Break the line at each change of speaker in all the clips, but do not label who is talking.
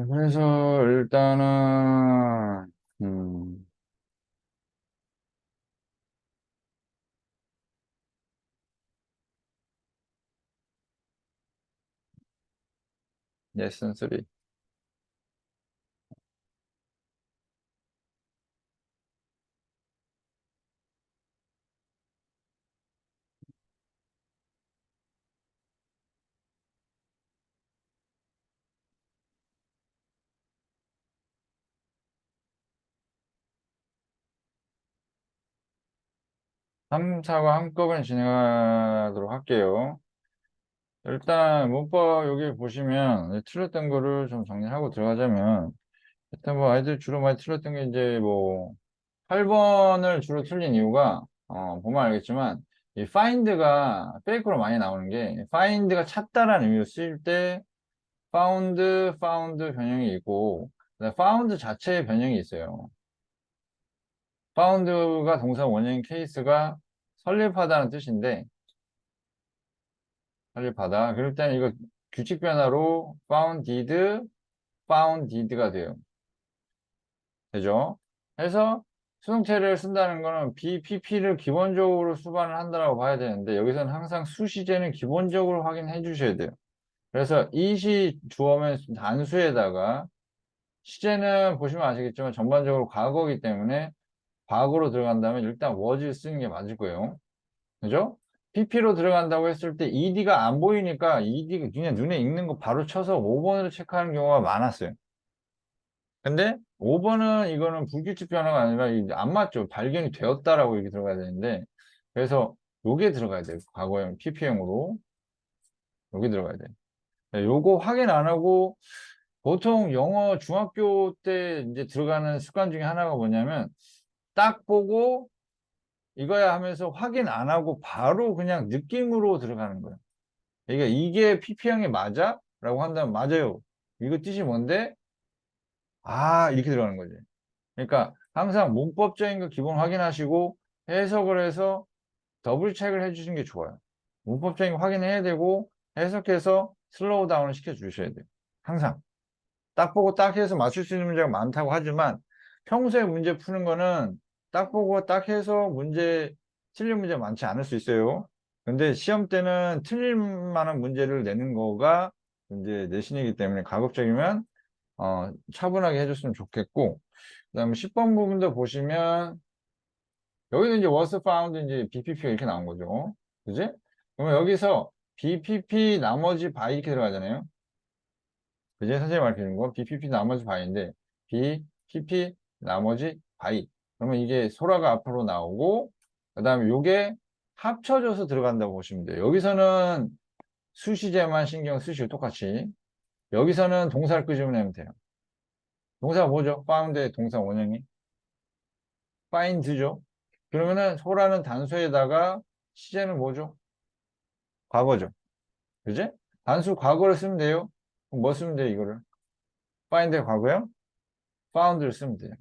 그래서 일단은, 음, 레슨 3. 3, 4과 한꺼번에 진행하도록 할게요. 일단 문법 여기 보시면 틀렸던 거를 좀 정리하고 들어가자면, 일단 뭐 아이들 주로 많이 틀렸던 게 이제 뭐 8번을 주로 틀린 이유가 보면 알겠지만 이 find가 페이크로 많이 나오는 게, find가 찾다라는 의미로 쓰일 때 found 변형이 있고, 그다음에 found 자체의 변형이 있어요. found가 동사 원형인 케이스가 설립하다는 뜻인데, 설립하다. 그럴 때는 이거 규칙 변화로 founded가 돼요. 되죠? 그래서 수동태를 쓴다는 거는 BPP를 기본적으로 수반을 한다고 봐야 되는데, 여기서는 항상 수시제는 기본적으로 확인해 주셔야 돼요. 그래서 이시 주어면 단수에다가, 시제는 보시면 아시겠지만 전반적으로 과거이기 때문에 과거로 들어간다면 일단 was를 쓰는 게 맞을 거예요. 그죠? PP로 들어간다고 했을 때 ED가 안 보이니까 ED가 그냥 눈에 익는 거 바로 쳐서 5번으로 체크하는 경우가 많았어요. 근데 5번은 이거는 불규칙 변화가 아니라 이게 안 맞죠. 발견이 되었다라고 이렇게 들어가야 되는데, 그래서 요게 들어가야 돼요. 과거형 PP형으로 요게 들어가야 돼요. 네, 요거 확인 안 하고, 보통 영어 중학교 때 이제 들어가는 습관 중에 하나가 뭐냐면, 딱 보고 이거야 하면서 확인 안 하고 바로 그냥 느낌으로 들어가는 거예요. 그러니까 이게 PP형이 맞아? 라고 한다면 맞아요. 이거 뜻이 뭔데? 아, 이렇게 들어가는 거지. 그러니까 항상 문법적인 거 기본 확인하시고 해석을 해서 더블 체크를 해주시는 게 좋아요. 문법적인 거 확인해야 되고 해석해서 슬로우 다운을 시켜 주셔야 돼요. 항상. 딱 보고 딱 해서 맞출 수 있는 문제가 많다고 하지만, 평소에 문제 푸는 거는 딱 보고 딱 해서 틀린 문제 많지 않을 수 있어요. 근데 시험 때는 틀릴 만한 문제를 내는 거가 이제 내신이기 때문에 가급적이면 차분하게 해줬으면 좋겠고, 그다음에 10번 부분도 보시면 여기는 이제 was found 이제 BPP가 이렇게 나온 거죠. 그지? 그러면 여기서 BPP 나머지 by 이렇게 들어가잖아요. 그제 선생님 가르치는 거 BPP 나머지 바인데, BPP 나머지 바이. 그러면 이게 소라가 앞으로 나오고, 그 다음에 요게 합쳐져서 들어간다고 보시면 돼요. 여기서는 수시제만 신경 쓰시고 똑같이, 여기서는 동사를 끄집어내면 돼요. 동사가 뭐죠? found의 동사 원형이 find죠. 그러면은 소라는 단수에다가 시제는 뭐죠? 과거죠. 그지? 단수 과거를 쓰면 돼요. 그럼 뭐 쓰면 돼요, 이거를? find의 과거요? found를 쓰면 돼요.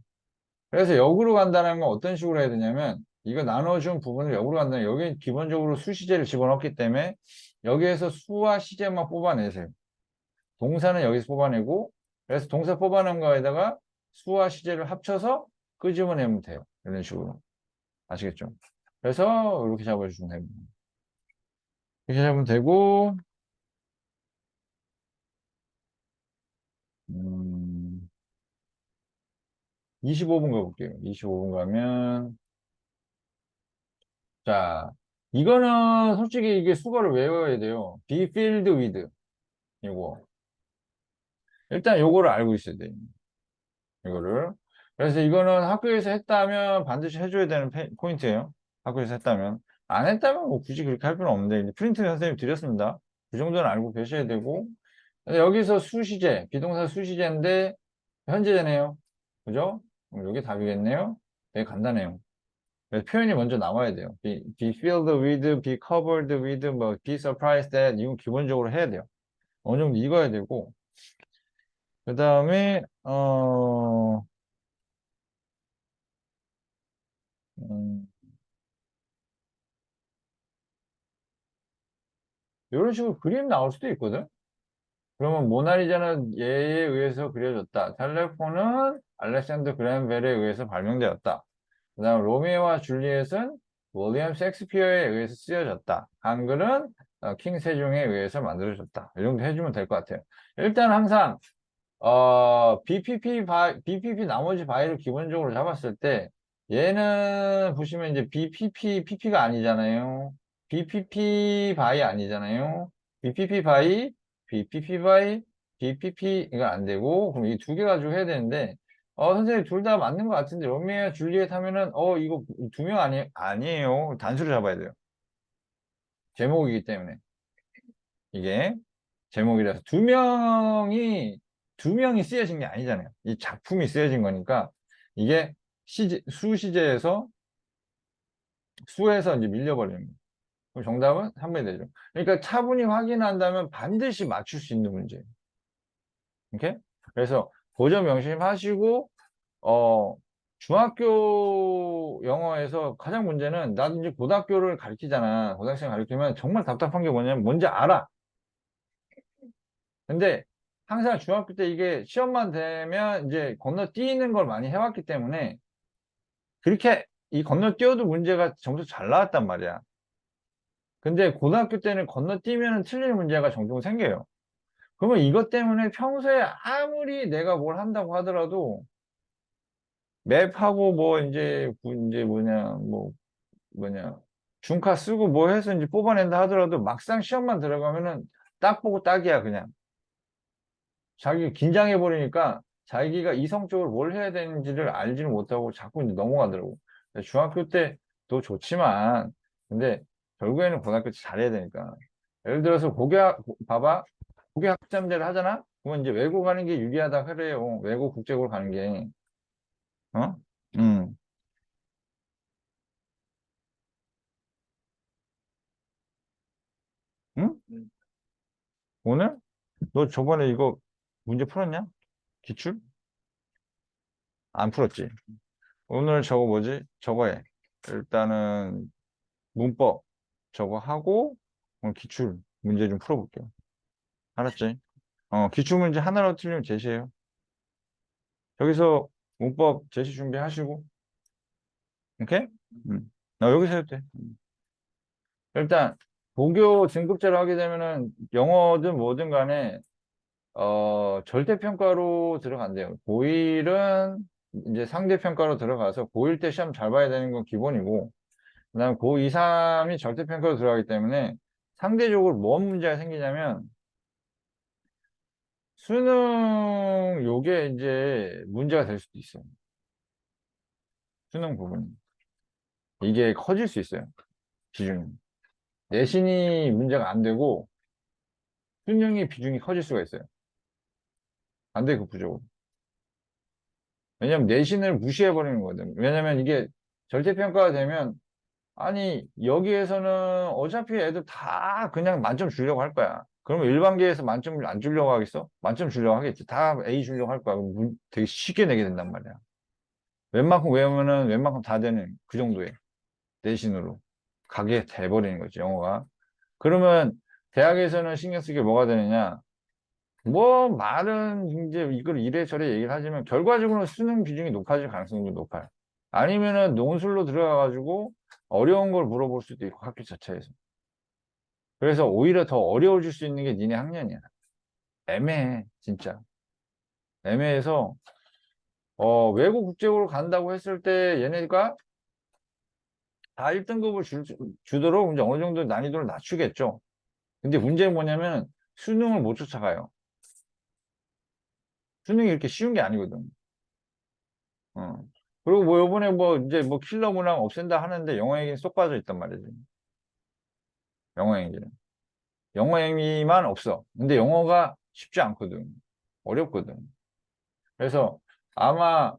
그래서 역으로 간다는 건 어떤 식으로 해야 되냐면, 이거 나눠준 부분을 역으로 간다면, 여기 기본적으로 수시제를 집어넣기 때문에 여기에서 수와 시제만 뽑아내세요. 동사는 여기서 뽑아내고, 그래서 동사 뽑아낸 거에다가 수와 시제를 합쳐서 끄집어내면 돼요. 이런 식으로. 아시겠죠? 그래서 이렇게 잡아주시면 됩니다. 이렇게 잡으면 되고, 25분 가볼게요. 25분 가면, 자, 이거는 솔직히 이게 수거를 외워야 돼요. be filled with. 이거. 일단 요거를 알고 있어야 돼. 이거를. 그래서 이거는 학교에서 했다면 반드시 해줘야 되는 포인트예요. 학교에서 했다면. 안 했다면 뭐 굳이 그렇게 할 필요는 없는데, 이제 프린트 선생님 드렸습니다. 그 정도는 알고 계셔야 되고. 근데 여기서 수시제, 비동사 수시제인데, 현재잖아요. 그죠? 그럼 여기 답이겠네요. 되게 간단해요. 그래서 표현이 먼저 나와야 돼요. be filled with, be covered with, 뭐, be surprised at, 이건 기본적으로 해야 돼요. 어느 정도 읽어야 되고, 그 다음에, 음, 이런 식으로 그림 나올 수도 있거든? 그러면 모나리자는 얘에 의해서 그려졌다. 텔레폰은 알렉산더 그램벨에 의해서 발명되었다. 그 다음 로미오와 줄리엣은 윌리엄 셰익스피어에 의해서 쓰여졌다. 한글은 킹 세종에 의해서 만들어졌다. 이 정도 해주면 될 것 같아요. 일단 항상 BPP 나머지 바이를 기본적으로 잡았을 때 얘는 보시면 이제 PP가 아니잖아요. BPP 바이 아니잖아요. BPP 바이, BPP 바이, BPP 이건 안 되고 그럼 이 두 개 가지고 해야 되는데 선생님 둘 다 맞는 것 같은데 로미오와 줄리엣 하면은 이거 두 명 아니에요. 단수로 잡아야 돼요. 제목이기 때문에 이게 제목이라서 두 명이 쓰여진 게 아니잖아요. 이 작품이 쓰여진 거니까 이게 수시제에서 수에서 이제 밀려버리는 거예요. 그럼 정답은 3번이 되죠. 그러니까 차분히 확인한다면 반드시 맞출 수 있는 문제예요. 오케이? 그래서 고점 명심하시고 중학교 영어에서 가장 문제는 나도 이제 고등학교를 가르치잖아. 고등학생 가르치면 정말 답답한 게 뭐냐면 뭔지 알아. 근데 항상 중학교 때 이게 시험만 되면 이제 건너뛰는 걸 많이 해왔기 때문에 그렇게 이 건너뛰어도 문제가 점수 잘 나왔단 말이야. 근데 고등학교 때는 건너뛰면 틀리는 문제가 종종 생겨요. 그러면 이것 때문에 평소에 아무리 내가 뭘 한다고 하더라도 맵하고 뭐 이제 뭐냐 중카 쓰고 뭐 해서 이제 뽑아낸다 하더라도 막상 시험만 들어가면은 딱 보고 딱이야 그냥. 자기 긴장해 버리니까 자기가 이성적으로 뭘 해야 되는지를 알지는 못하고 자꾸 이제 넘어가더라고. 중학교 때도 좋지만 근데 결국에는 고등학교 때 잘해야 되니까. 예를 들어서 봐봐. 고교 학점제를 하잖아? 그러면 이제 외국 가는 게 유리하다 그래요. 외국 국제국으로 가는 게. 어? 음. 응? 오늘? 너 저번에 이거 문제 풀었냐? 기출? 안 풀었지? 오늘 저거 뭐지? 저거 해. 일단은 문법 저거 하고 오늘 기출 문제 좀 풀어볼게요. 알았지? 기출 문제 하나로 틀리면 제시해요. 여기서 문법 제시 준비하시고, 오케이? 여기서 해도 돼. 일단 고교 등급제로 하게 되면은 영어든 뭐든 간에 절대평가로 들어간대요. 고1은 이제 상대평가로 들어가서 고1 때 시험 잘 봐야 되는 건 기본이고, 그다음 고2, 3이 절대평가로 들어가기 때문에 상대적으로 뭔 문제가 생기냐면 수능 요게 이제 문제가 될 수도 있어요. 수능 부분이. 이게 커질 수 있어요. 비중이. 내신이 문제가 안 되고 수능이 비중이 커질 수가 있어요. 안 돼, 극부적으로. 왜냐면 내신을 무시해버리는 거거든. 왜냐면 이게 절대평가가 되면 아니 여기에서는 어차피 애들 다 그냥 만점 주려고 할 거야. 그러면 일반계에서 만점을 안 주려고 하겠어? 만점 주려고 하겠지. 다 A 주려고 할 거야. 그럼 되게 쉽게 내게 된단 말이야. 웬만큼 외우면은 웬만큼 다 되는 그 정도의 내신으로 가게 돼버리는 거지, 영어가. 그러면 대학에서는 신경 쓰게 뭐가 되느냐? 뭐 말은 이제 이걸 이래저래 얘기를 하지만 결과적으로는 수능 비중이 높아질 가능성이 높아요. 아니면은 논술로 들어가가지고 어려운 걸 물어볼 수도 있고 학교 자체에서. 그래서 오히려 더 어려워질 수 있는 게 니네 학년이야. 애매해, 진짜. 애매해서 외국 국제국으로 간다고 했을 때 얘네가 다 1등급을 주도록 이제 어느 정도 난이도를 낮추겠죠. 근데 문제는 뭐냐면 수능을 못 쫓아가요. 수능이 이렇게 쉬운 게 아니거든. 어. 그리고 뭐 요번에 뭐 이제 뭐 킬러 문항 없앤다 하는데 영어 얘기는 쏙 빠져 있단 말이지. 영어 얘기는. 영어 얘기만 없어. 근데 영어가 쉽지 않거든. 어렵거든. 그래서 아마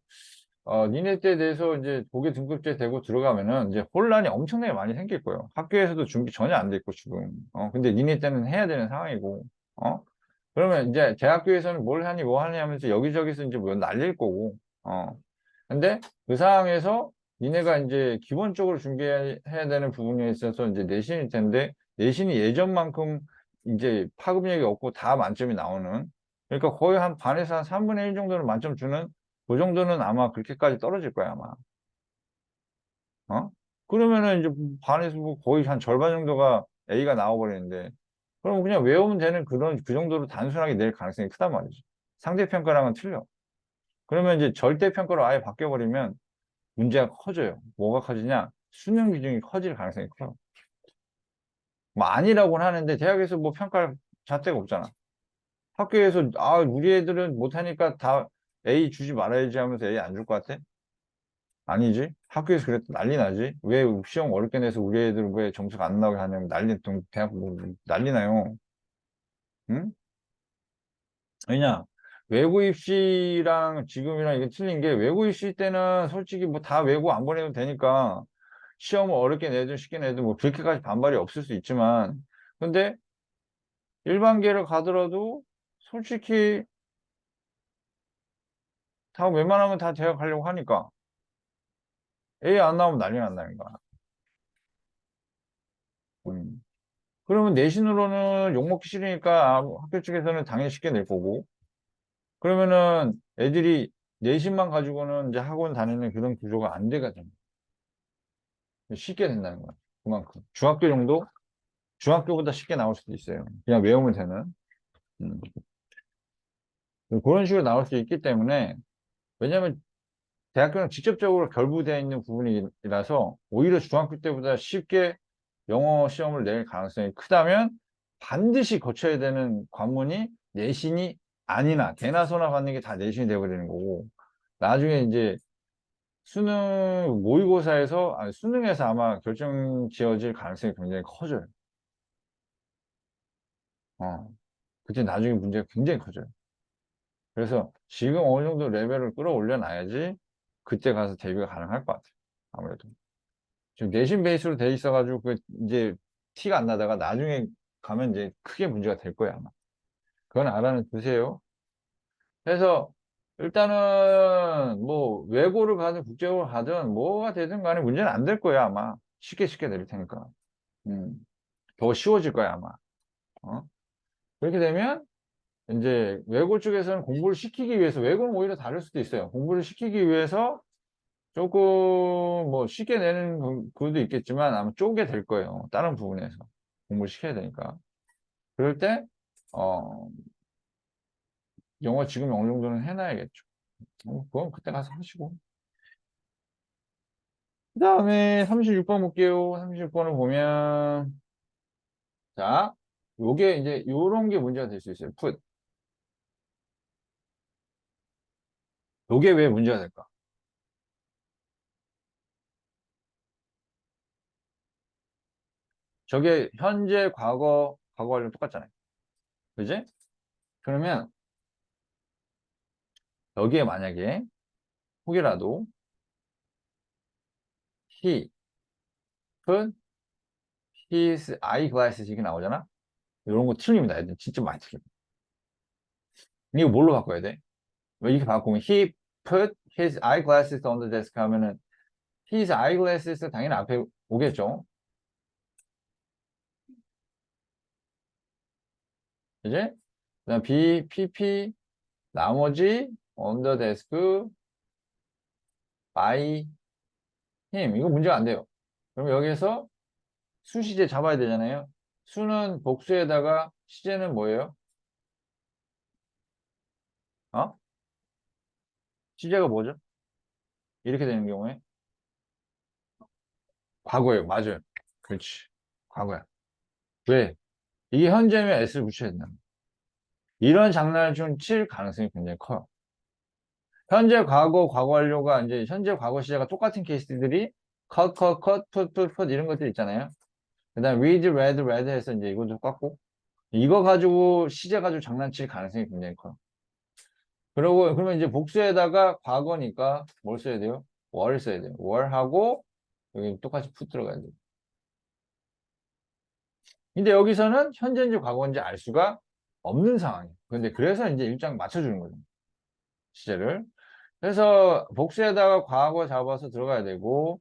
니네 때 대해서 이제 고교 등급제 되고 들어가면은 이제 혼란이 엄청나게 많이 생길 거예요. 학교에서도 준비 전혀 안 돼 있고 지금. 근데 니네 때는 해야 되는 상황이고. 그러면 이제 대학교에서는 뭘 하니 뭐 하니 하면서 여기저기서 이제 뭐 날릴 거고. 근데 그 상황에서 니네가 이제 기본적으로 준비해야 되는 부분에 있어서 이제 내신일 텐데 내신이 예전만큼 이제 파급력이 없고 다 만점이 나오는, 그러니까 거의 한 반에서 한 3분의 1 정도는 만점 주는, 그 정도는 아마 그렇게까지 떨어질 거야, 아마. 어? 그러면은 이제 반에서 뭐 거의 한 절반 정도가 A가 나와버리는데, 그럼 그냥 외우면 되는 그런, 그 정도로 단순하게 낼 가능성이 크단 말이지. 상대평가랑은 틀려. 그러면 이제 절대평가로 아예 바뀌어버리면 문제가 커져요. 뭐가 커지냐? 수능 비중이 커질 가능성이 커요. 뭐 아니라고는 하는데 대학에서 뭐 평가할 잣대가 없잖아. 학교에서 아 우리 애들은 못하니까 다 A 주지 말아야지 하면서 A 안 줄 것 같아? 아니지. 학교에서 그랬더 난리 나지. 왜 시험 어렵게 내서 우리 애들은 왜 점수가 안 나오게 하냐면 대학 뭐 난리 나요. 응? 왜냐? 외고 입시랑 지금이랑 이게 틀린 게, 외고 입시 때는 솔직히 뭐 다 외고 안 보내도 되니까 시험을 어렵게 내든 쉽게 내든 뭐 그렇게까지 반발이 없을 수 있지만, 근데 일반계를 가더라도 솔직히 다 웬만하면 다 대학 가려고 하니까 A 안 나오면 난리 난다는 거야. 음. 그러면 내신으로는 욕먹기 싫으니까 학교 측에서는 당연히 쉽게 낼 거고, 그러면은 애들이 내신만 가지고는 이제 학원 다니는 그런 구조가 안 돼가지고 쉽게 된다는 거야. 그만큼 중학교 정도? 중학교보다 쉽게 나올 수도 있어요. 그냥 외우면 되는. 음. 그런 식으로 나올 수 있기 때문에, 왜냐면 대학교는 직접적으로 결부되어 있는 부분이라서 오히려 중학교 때보다 쉽게 영어 시험을 낼 가능성이 크다면, 반드시 거쳐야 되는 관문이 내신이 아니나 대나 소나 받는 게 다 내신이 되어버리는 거고, 나중에 이제 수능 모의고사에서, 아니 수능에서 아마 결정 지어질 가능성이 굉장히 커져요. 어, 그때 나중에 문제가 굉장히 커져요. 그래서 지금 어느 정도 레벨을 끌어올려 놔야지 그때 가서 대비가 가능할 것 같아요. 아무래도. 지금 내신 베이스로 돼 있어가지고 그 이제 티가 안 나다가 나중에 가면 이제 크게 문제가 될 거야, 아마. 그건 알아는 두세요. 그래서 일단은 뭐 외고를 가든 국제고를 가든 뭐가 되든 간에 문제는 안 될 거야, 아마. 쉽게 쉽게 낼 테니까. 음, 더 쉬워질 거야, 아마. 어? 그렇게 되면 이제 외고 쪽에서는 공부를 시키기 위해서, 외고는 오히려 다를 수도 있어요. 공부를 시키기 위해서 조금 뭐 쉽게 내는 그도 있겠지만 아마 쪼개 될 거예요. 다른 부분에서 공부를 시켜야 되니까. 그럴 때 어, 영어 지금 어느 정도는 해놔야겠죠. 그건 그때 가서 하시고. 그 다음에 36번 볼게요. 36번을 보면, 자, 요게 이제 요런 게 문제가 될 수 있어요. put. 요게 왜 문제가 될까? 저게 현재, 과거, 과거 완료 똑같잖아요. 그지? 그러면 여기에 만약에 혹이라도 he put his eyeglasses 이게 나오잖아? 이런 거 틀립니다. 애들 진짜 많이 틀려. 이거 뭘로 바꿔야 돼? 왜 이렇게 바꾸면 he put his eyeglasses on the desk 하면은 his eyeglasses 당연히 앞에 오겠죠. 이제 그다음 B, PP 나머지 on the desk by him 이거 문제가 안 돼요. 그럼 여기에서 수시제 잡아야 되잖아요. 수는 복수에다가 시제는 뭐예요? 어? 시제가 뭐죠? 이렇게 되는 경우에 과거예요. 맞아요. 그렇지. 과거야. 왜? 이게 현재면 S를 붙여야 된다. 이런 장난을 좀 칠 가능성이 굉장히 커요. 현재, 과거, 과거 완료가 이제 현재, 과거 시제가 똑같은 케이스들이 cut, put 이런 것들 있잖아요. 그 다음에 read 해서 이제 이것도 똑같고, 이거 가지고 시제 가지고 장난칠 가능성이 굉장히 커요. 그리고 그러면 이제 복수에다가 과거니까 뭘 써야 돼요? were 써야 돼요. were 하고 여기 똑같이 put 들어가야 돼요. 근데 여기서는 현재인지 과거인지 알 수가 없는 상황이에요. 근데 그래서 이제 일장 맞춰주는 거죠. 시제를. 그래서 복수에다가 과거 잡아서 들어가야 되고,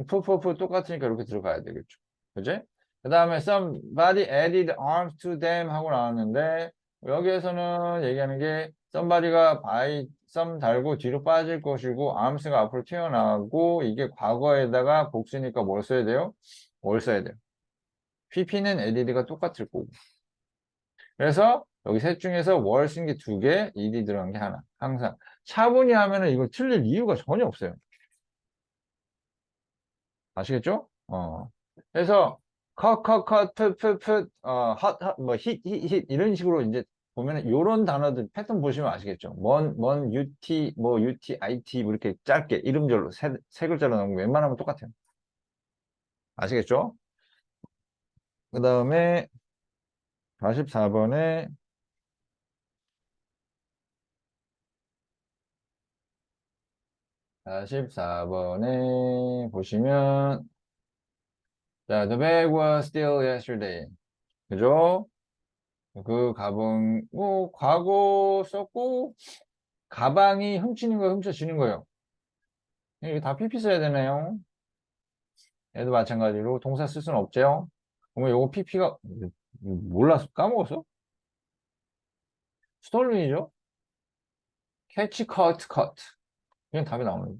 푸푸푸 똑같으니까 이렇게 들어가야 되겠죠. 그지? 그 다음에 somebody added arms to them 하고 나왔는데 여기에서는 얘기하는 게 somebody가 by some 달고 뒤로 빠질 것이고 arms가 앞으로 튀어나가고 이게 과거에다가 복수니까 뭘 써야 돼요? 뭘 써야 돼요? pp는 added가 똑같을 거고 그래서 여기 셋 중에서 월 쓴 게 두 개, ed 들어간 게 하나 항상 차분히 하면은 이거 틀릴 이유가 전혀 없어요. 아시겠죠? 그래서 컷, 이런 식으로 이제 보면은 요런 단어들 패턴 보시면 아시겠죠? UT, 뭐 UT, IT 뭐 이렇게 짧게 이름절로 세 글자로 나오는 거 웬만하면 똑같아요. 아시겠죠? 그 다음에 44번에 44번에 보시면 자, the bag was still yesterday. 그죠? 그 가방, 뭐, 과거 썼고, 가방이 훔치는 거예요, 훔쳐지는 거예요. 이게 다 PP 써야 되나요? 얘도 마찬가지로 동사 쓸 수는 없죠. 그러면 요거 PP가 몰랐어? 까먹었어? 스톨린이죠? 캐치, 커트, 커트. 그냥 답이 나오는 거예요.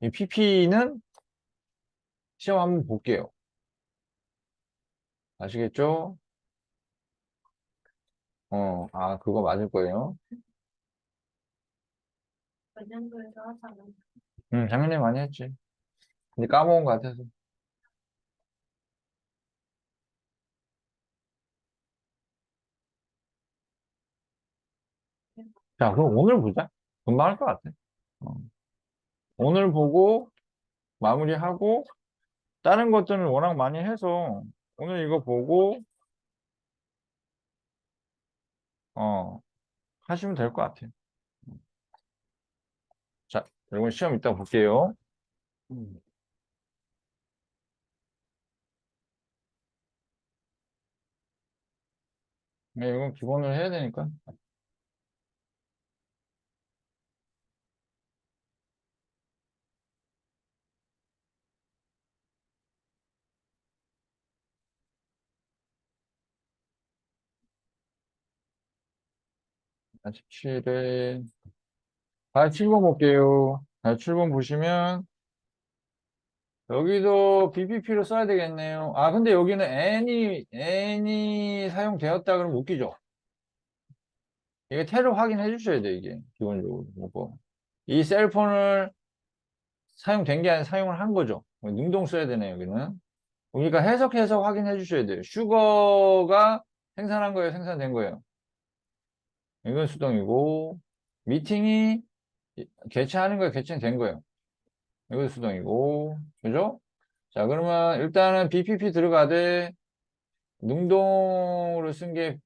이 PP는 시험 한번 볼게요. 아시겠죠? 그거 맞을 거예요.
전년도에서 하잖아.
작년에 많이 했지. 근데 까먹은 것 같아서. 자, 그럼 오늘 보자. 금방 할 것 같아. 어. 오늘 보고 마무리하고 다른 것들은 워낙 많이 해서 오늘 이거 보고 하시면 될 것 같아요. 자, 여러분 시험 이따 볼게요. 네, 이건 기본으로 해야 되니까. 자, 17회. 7번 볼게요. 7번 보시면 여기도 BPP로 써야 되겠네요. 근데 여기는 N이 사용되었다 그러면 웃기죠? 이게 태를 확인해 주셔야 돼요, 이게. 기본적으로. 뭐. 이 셀폰을 사용된 게 아니라 사용을 한 거죠. 능동 써야 되네요, 여기는. 그러니까 해석해서 확인해 주셔야 돼요. 슈거가 생산한 거예요, 생산된 거예요. 이건 수동이고, 미팅이 개최하는 거예요, 개최된 거예요. 이건 수동이고, 그죠? 자, 그러면 일단은 BPP 들어가되, 능동으로 쓴 게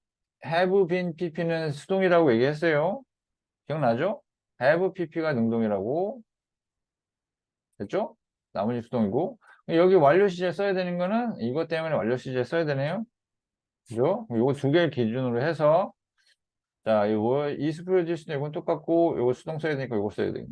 have been PP는 수동이라고 얘기했어요. 기억나죠? have PP가 능동이라고. 됐죠? 나머지 수동이고. 여기 완료 시제 써야 되는 거는 이것 때문에 완료 시제 써야 되네요. 그죠? 요거 두 개 기준으로 해서 자, 이거 is produced 이건 똑같고 요거 수동 써야 되니까 요거 써야 되겠네.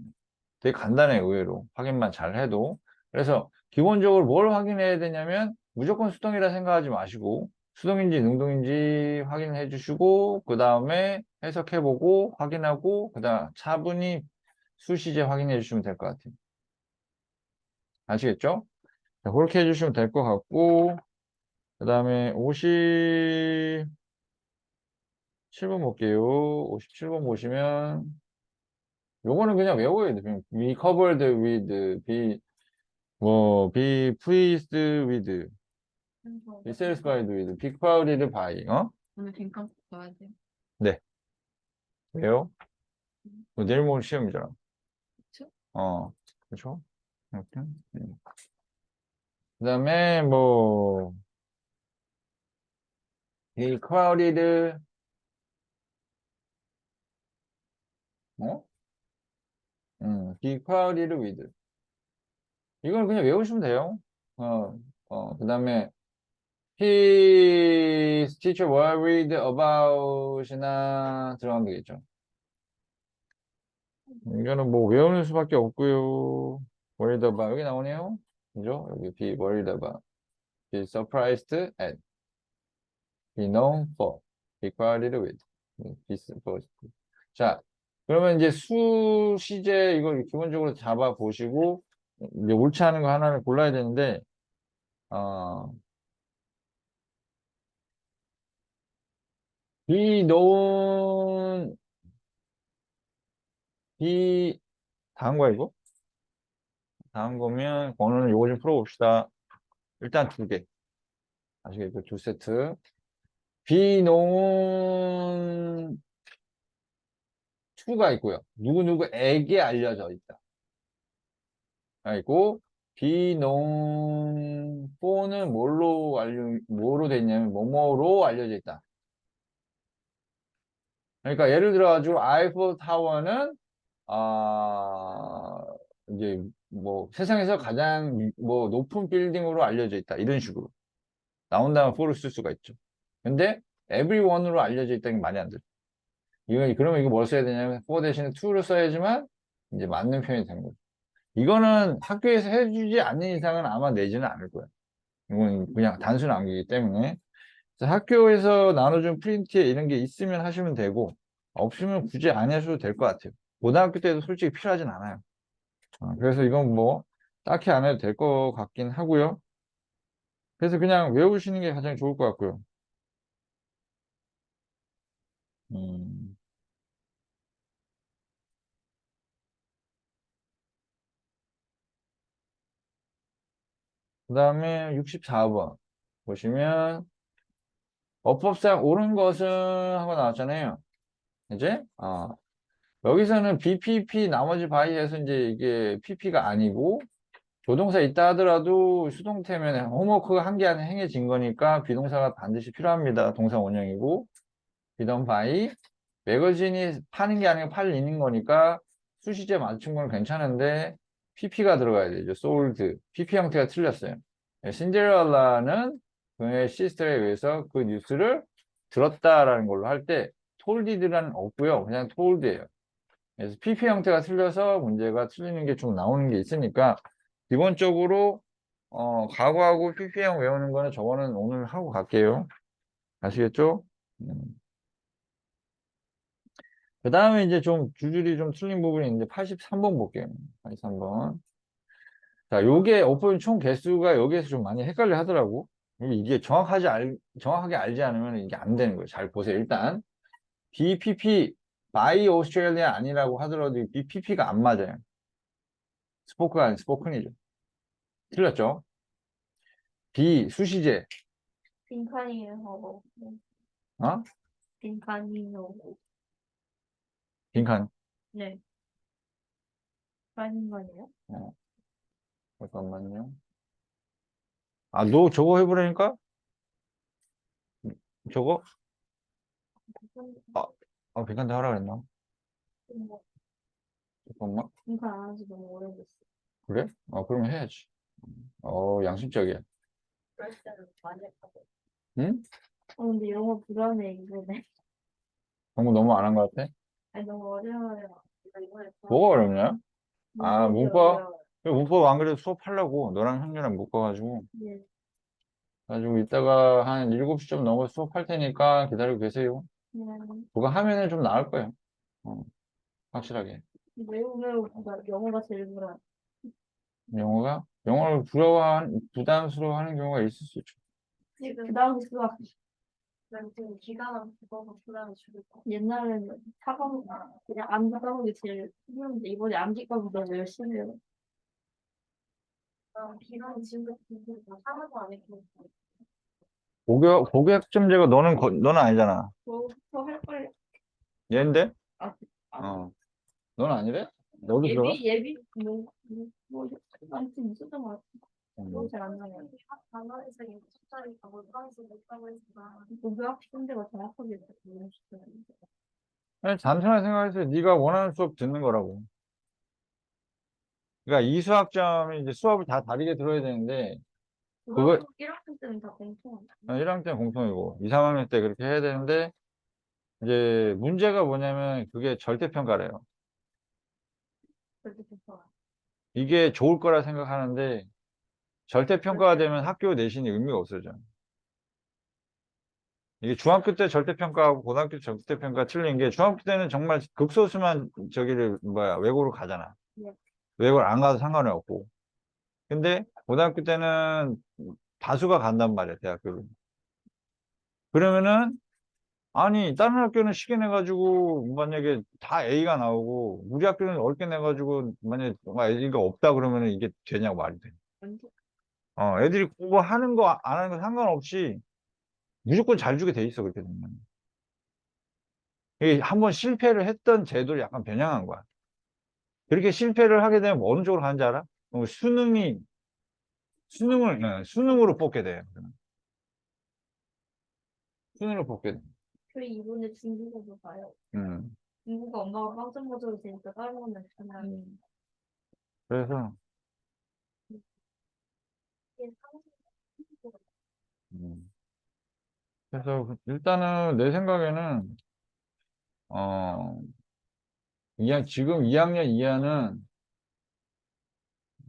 되게 간단해요, 의외로. 확인만 잘 해도. 그래서 기본적으로 뭘 확인해야 되냐면 무조건 수동이라 생각하지 마시고 수동인지 능동인지 확인해 주시고 그 다음에 해석해보고 확인하고 그 다음 차분히 수시제 확인해 주시면 될 것 같아요. 아시겠죠? 자, 그렇게 해주시면 될 것 같고 그 다음에 57번 볼게요. 57번 보시면 요거는 그냥 외워야 돼. 그냥 be covered with, be pleased with, be satisfied with, be crowded by,
오늘 빈칸 써야 돼.
네. 왜요? 내일 모레 시험이잖아.
그쵸?
그렇죠? 이렇게. 그 다음에 뭐, be crowded, 어? be crowded with. 이걸 그냥 외우시면 돼요. 그 다음에 his teacher worried about이나 들어가면 되겠죠. 이거는 뭐 외우는 수밖에 없고요. worried about 여기 나오네요. 그죠? 여기 be worried about, be surprised at, be known for, be crowded with, be supposed to. 자, 그러면 이제 수, 시제 이걸 기본적으로 잡아 보시고 이제 옳지 않은 거 하나를 골라야 되는데 어, be known, be 다음 거야 이거? 다음 거면 오늘 요거 좀 풀어봅시다. 일단 두 개. 아시겠죠? 두 세트. be known to가 있고요. 누구누구에게 알려져 있다. 있고 be known for는 뭐로 돼 있냐면 뭐뭐로 알려져 있다. 그러니까 예를 들어가지고 아이플 타워는 아 이제 뭐 세상에서 가장 뭐 높은 빌딩으로 알려져 있다. 이런 식으로 나온다면 for를 쓸 수가 있죠. 근데 everyone으로 알려져 있다는 게 말이 안 돼. 그러면 이거 뭘 써야 되냐면 for 대신에 to를 써야지만 이제 맞는 표현이 되는 거죠. 이거는 학교에서 해주지 않는 이상은 아마 내지는 않을 거예요. 이건 그냥 단순 암기이기 때문에. 그래서 학교에서 나눠준 프린트에 이런 게 있으면 하시면 되고, 없으면 굳이 안 하셔도 될 것 같아요. 고등학교 때도 솔직히 필요하진 않아요. 그래서 이건 뭐, 딱히 안 해도 될 것 같긴 하고요. 그래서 그냥 외우시는 게 가장 좋을 것 같고요. 음, 그 다음에 64번 보시면, 어법상 옳은 것은 하고 나왔잖아요. 이제, 여기서는 BPP 나머지 바이에서 이제 이게 PP가 아니고 조동사 있다 하더라도 수동태면 홈워크가 한 게 안에 행해진 거니까 비동사가 반드시 필요합니다. 동사 원형이고 비던 바이 매거진이 파는 게 아니고 팔리는 거니까 수시제 맞춘 건 괜찮은데 PP가 들어가야 되죠. sold. PP 형태가 틀렸어요. 신데렐라는 그의 시스터에 의해서 그 뉴스를 들었다라는 걸로 할 때 told라는 없고요. 그냥 told예요. 그래서 PP 형태가 틀려서 문제가 틀리는 게 좀 나오는 게 있으니까 기본적으로 과거하고 PP형 외우는 거는 저거는 오늘 하고 갈게요. 아시겠죠? 그 다음에 이제 좀 줄줄이 좀 틀린 부분이 있는데 83번 볼게요. 83번. 자, 요게 오픈 총 개수가 여기에서 좀 많이 헷갈려 하더라고. 이게 정확하게 알지 않으면 이게 안 되는 거예요. 잘 보세요. 일단 BPP, by Australia 아니라고 하더라도 이 BPP가 안 맞아요. 스포크가 아닌 스포큰이죠. 틀렸죠? B, 수시제.
빈칸이하고
어?
빈칸이하고
빈칸.
네. 빠진 거네요.
어, 잠깐만요. 너 저거 해보라니까? 저거? 아, 빈칸 다 하라 그랬나? 잠깐만.
빈칸 안 한지 너무 오래됐어.
그래? 그러면 해야지. 양심적이야.
그럴 때는 많이 했거든.
응?
근데 영어 불안해 이번에.
공부 너무 안 한 것 같아?
아니 너무 어려워요. 이번에
뭐가 어렵냐?
문법이
문법?
어려워요.
문법 안 그래도 수업하려고. 너랑 형님이랑 묶어가지고.
네.
가지고 이따가 한 7시 좀 넘어 수업할 테니까 기다리고 계세요.
네.
그거 하면은 좀 나을 거예요. 확실하게.
매우 영어가 제일 불안.
영어를 부담스러워하는 경우가 있을 수 있죠.
그 다음 수학. 난 지금 기가 막혀서 부담을 줄일 거. 옛날에는 사과목 그냥 암기 과목이 제일 힘들었는데 이번에 암기 과목 너무 열심히 해요. 기간이 지금 하나도 안 했고.
고교학점제가 너는 아니잖아.
저할 걸.
얘인데?
아,
어. 넌 아니래? 너도 들어가?
예비 아무튼 있었던 것 같아. 기억이
음.
잘안 나요. 단어에서 숫자를 다 못하면서 못하고 했지만 고교학 시간대가 정확하게 모르시더라고요.
그냥 단순하게 생각해서 네가 원하는 수업 듣는 거라고. 그러니까 이 수학점이 이제 수업을 다 다르게 들어야 되는데 그거
1학년 때는 다 공통한
1학년 때는 공통이고 2, 3학년 때 그렇게 해야 되는데 이제 문제가 뭐냐면 그게 절대평가래요.
그렇게 공통한.
이게 좋을 거라 생각하는데 절대평가가 되면 학교 내신이 의미가 없어져. 이게 중학교 때 절대평가하고 고등학교 때 절대평가 틀린 게 중학교 때는 정말 극소수만 저기를 외고로 가잖아.
네.
외고를 안 가도 상관이 없고. 근데 고등학교 때는 다수가 간단 말이야, 대학교를. 그러면은 아니 다른 학교는 쉽게 내가지고 만약에 다 A가 나오고 우리 학교는 어렵게 내가지고 만약에 A가 없다 그러면은 이게 되냐고 말이 돼. 애들이 공부하는 거 안 하는 거 상관없이 무조건 잘 주게 돼 있어 그렇게 되면. 이게 한번 실패를 했던 제도를 약간 변형한 거야. 그렇게 실패를 하게 되면 어느 쪽으로 가는지 알아? 수능으로 뽑게 돼. 수능으로 뽑게 돼.
저희 이번에 중국어도 봐요.
음.
중국어 엄마가 빵점 맞아도 되니까 다른 건 괜찮아요.
그래서
이게 상식적으로
음. 그래서 일단은 내 생각에는 어 지금 2학년 이하는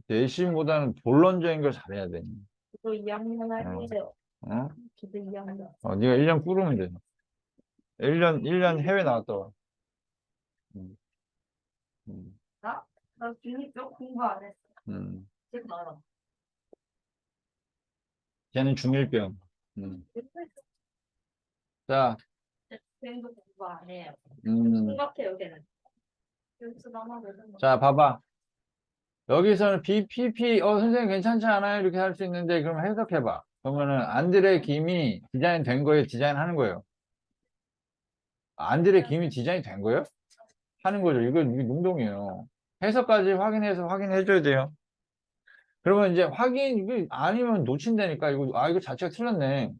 내신보다는 본론적인 걸 잘해야 돼.
저도 2학년
어,
할게요.
어?
저도 2학년.
네가 1년 꾸르면 돼. 1년 해외 나갔다 와. 음, 음,
나? 나 중2쪽 공부 안 했어.
음.
지금 알아.
걔는 중1병. 자,
도 공부 안 해요.
음,
똑같아요, 걔는. 여기서 남아보는 거.
자, 봐봐. 여기서는 BPP, 선생님 괜찮지 않아요? 이렇게 할 수 있는데, 그럼 해석해봐. 그러면은, 안드레 김이 디자인 된 거예요? 디자인 하는 거예요? 안드레 김이 디자인 된 거예요? 하는 거죠. 이게 능동이에요. 해석까지 확인해서 확인해줘야 돼요. 그러면 이제 이게 아니면 놓친다니까. 이거 자체가 틀렸네.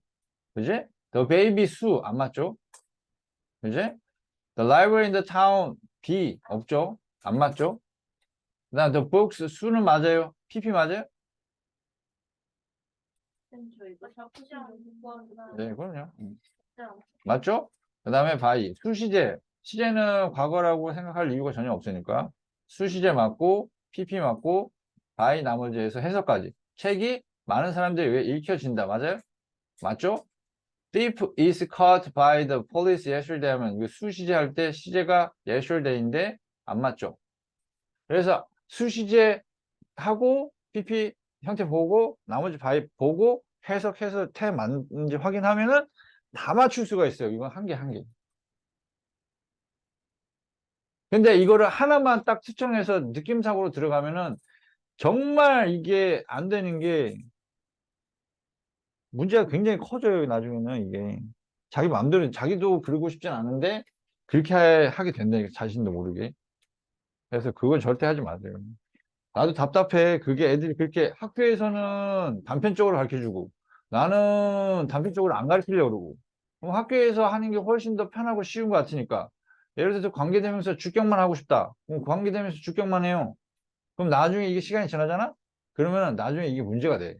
그지? The baby Sue, 안 맞죠? 그지? The library in the town, B, 없죠? 안 맞죠? 그다음 the books, Sue는 맞아요? PP 맞아요?
저 이거 자꾸지 않고 공부하는
네, 그럼요.
진짜
맞죠? 그 다음에 by, 수시제. 시제는 과거라고 생각할 이유가 전혀 없으니까. 수시제 맞고, PP 맞고, by 나머지에서 해석까지. 책이 많은 사람들이 왜 읽혀진다. 맞아요? 맞죠? Thief is caught by the police yesterday 하면 이거 수시제 할 때 시제가 yesterday인데 안 맞죠? 그래서 수시제 하고 PP 형태 보고 나머지 바이 보고 해석해서 태 맞는지 확인하면은 다 맞출 수가 있어요. 이건 한 개, 한 개. 근데 이거를 하나만 딱 추천해서 느낌상으로 들어가면은 정말 이게 안 되는 게 문제가 굉장히 커져요. 나중에는 이게 자기 마음대로 자기도 그러고 싶진 않은데 그렇게 하게 된다니까 자신도 모르게. 그래서 그건 절대 하지 마세요. 나도 답답해. 그게 애들이 그렇게 학교에서는 단편적으로 가르쳐주고 나는 단편적으로 안 가르치려고 그러고 그럼 학교에서 하는 게 훨씬 더 편하고 쉬운 것 같으니까 예를 들어서 관계대명사 주격만 하고 싶다. 그럼 관계대명사 주격만 해요. 그럼 나중에 이게 시간이 지나잖아? 그러면 나중에 이게 문제가 돼.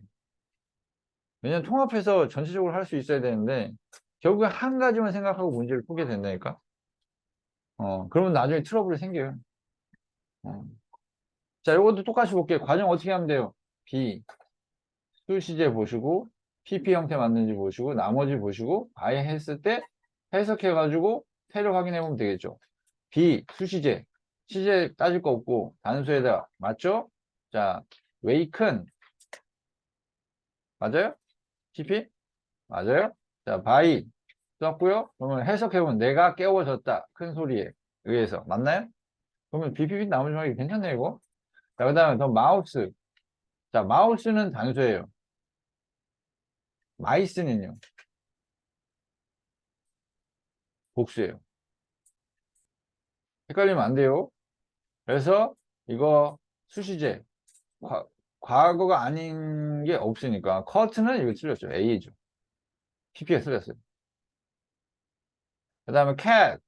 왜냐면 통합해서 전체적으로 할 수 있어야 되는데 결국에 한 가지만 생각하고 문제를 풀게 된다니까. 그러면 나중에 트러블이 생겨요. 어. 자, 이것도 똑같이 볼게요. 과정 어떻게 하면 돼요? B. 수시제 보시고 PP 형태 맞는지 보시고 나머지 보시고 아예 했을 때 해석해가지고 태를 확인해 보면 되겠죠. B 수시제 시제 따질 거 없고 단수에다 맞죠? 자 웨이큰 맞아요? PP 맞아요? 자 바이 썼고요. 그러면 해석해 보면 내가 깨워졌다 큰 소리에 의해서 맞나요? 그러면 BPP 나머지 확인 괜찮네 이거. 자 그다음에 더 마우스 자 마우스는 단수예요. 마이스는요 복수예요. 헷갈리면 안 돼요. 그래서 이거 수시제 과거가 아닌 게 없으니까 커트는 이거 틀렸죠. A죠. PP가 틀렸어요. 그 다음에 cat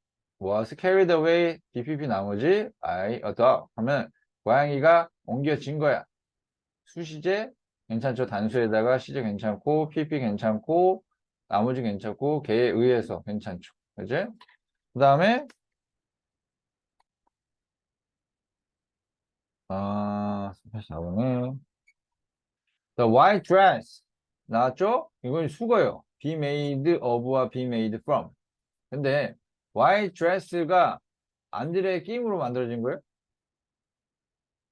was carried away BPP 나머지 by a dog 하면 고양이가 옮겨진 거야. 수시제 괜찮죠. 단수에다가 시제 괜찮고 PP 괜찮고 나머지 괜찮고 걔에 의해서 괜찮죠. 그지? 그 다음에 4번에 The white dress. 나왔죠? 이건 수거예요. be made of와 be made from. 근데 white dress가 안드레의 끼임으로 만들어진 거예요?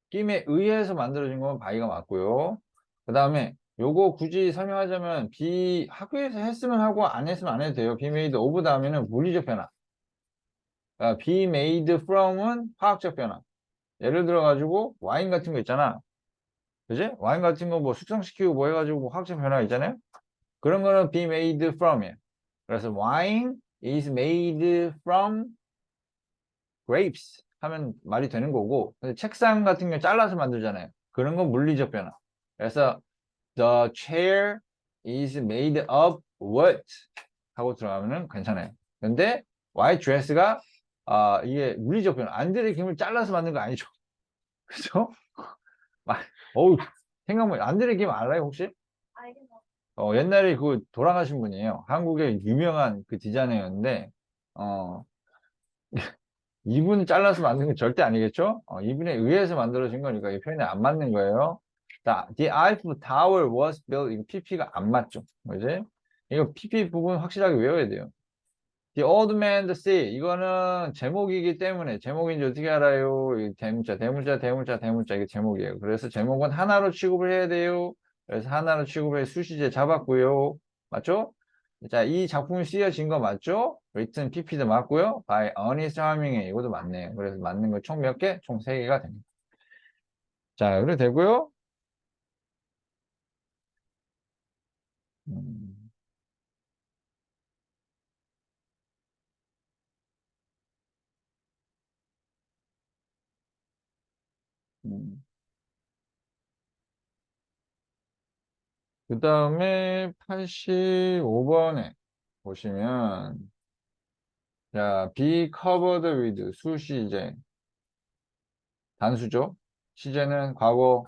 끼임에 의해서 만들어진 건 바이가 맞고요. 그 다음에 요거 굳이 설명하자면 학교에서 했으면 하고 안 했으면 안 해도 돼요. be made of 다음에는 물리적 변화. 그러니까 be made from은 화학적 변화. 예를 들어 가지고 와인 같은 거 있잖아. 그지? 와인 같은 거 뭐 숙성시키고 뭐 해가지고 뭐 화학적 변화 있잖아요. 그런 거는 be made from이에요. 그래서 wine is made from grapes 하면 말이 되는 거고, 근데 책상 같은 거 잘라서 만들잖아요. 그런 건 물리적 변화. 그래서 the chair is made of wood 하고 들어가면은 괜찮아요. 근데 white dress가 이게 물리적 변화. 안드레 김을 잘라서 만든 거 아니죠? 그죠? 어우, 생각만 안드레 김 알아요 혹시?
알겠어.
옛날에 그 돌아가신 분이에요. 한국의 유명한 그 디자이너였는데, 어, 이분 잘라서 만든 건 절대 아니겠죠? 이분에 의해서 만들어진 거니까 이 표현이 안 맞는 거예요. 자, The Eiffel Tower was built. 이거 PP가 안 맞죠? 그지? 이거 PP 부분 확실하게 외워야 돼요. The Old Man the Sea. 이거는 제목이기 때문에 제목인지 어떻게 알아요? 이 대문자, 대문자, 대문자, 대문자. 이게 제목이에요. 그래서 제목은 하나로 취급을 해야 돼요. 그래서 하나로 취급해 수시제 잡았고요. 맞죠? 자, 이 작품이 쓰여진 거 맞죠? written PP도 맞고요. by Ernest Hemingway 이것도 맞네요. 그래서 맞는 거 총 몇 개? 총 3개가 됩니다. 자, 그래 되고요. 음, 음. 그 다음에 85번에 보시면 자, be covered with 수시제 단수죠. 시제는 과거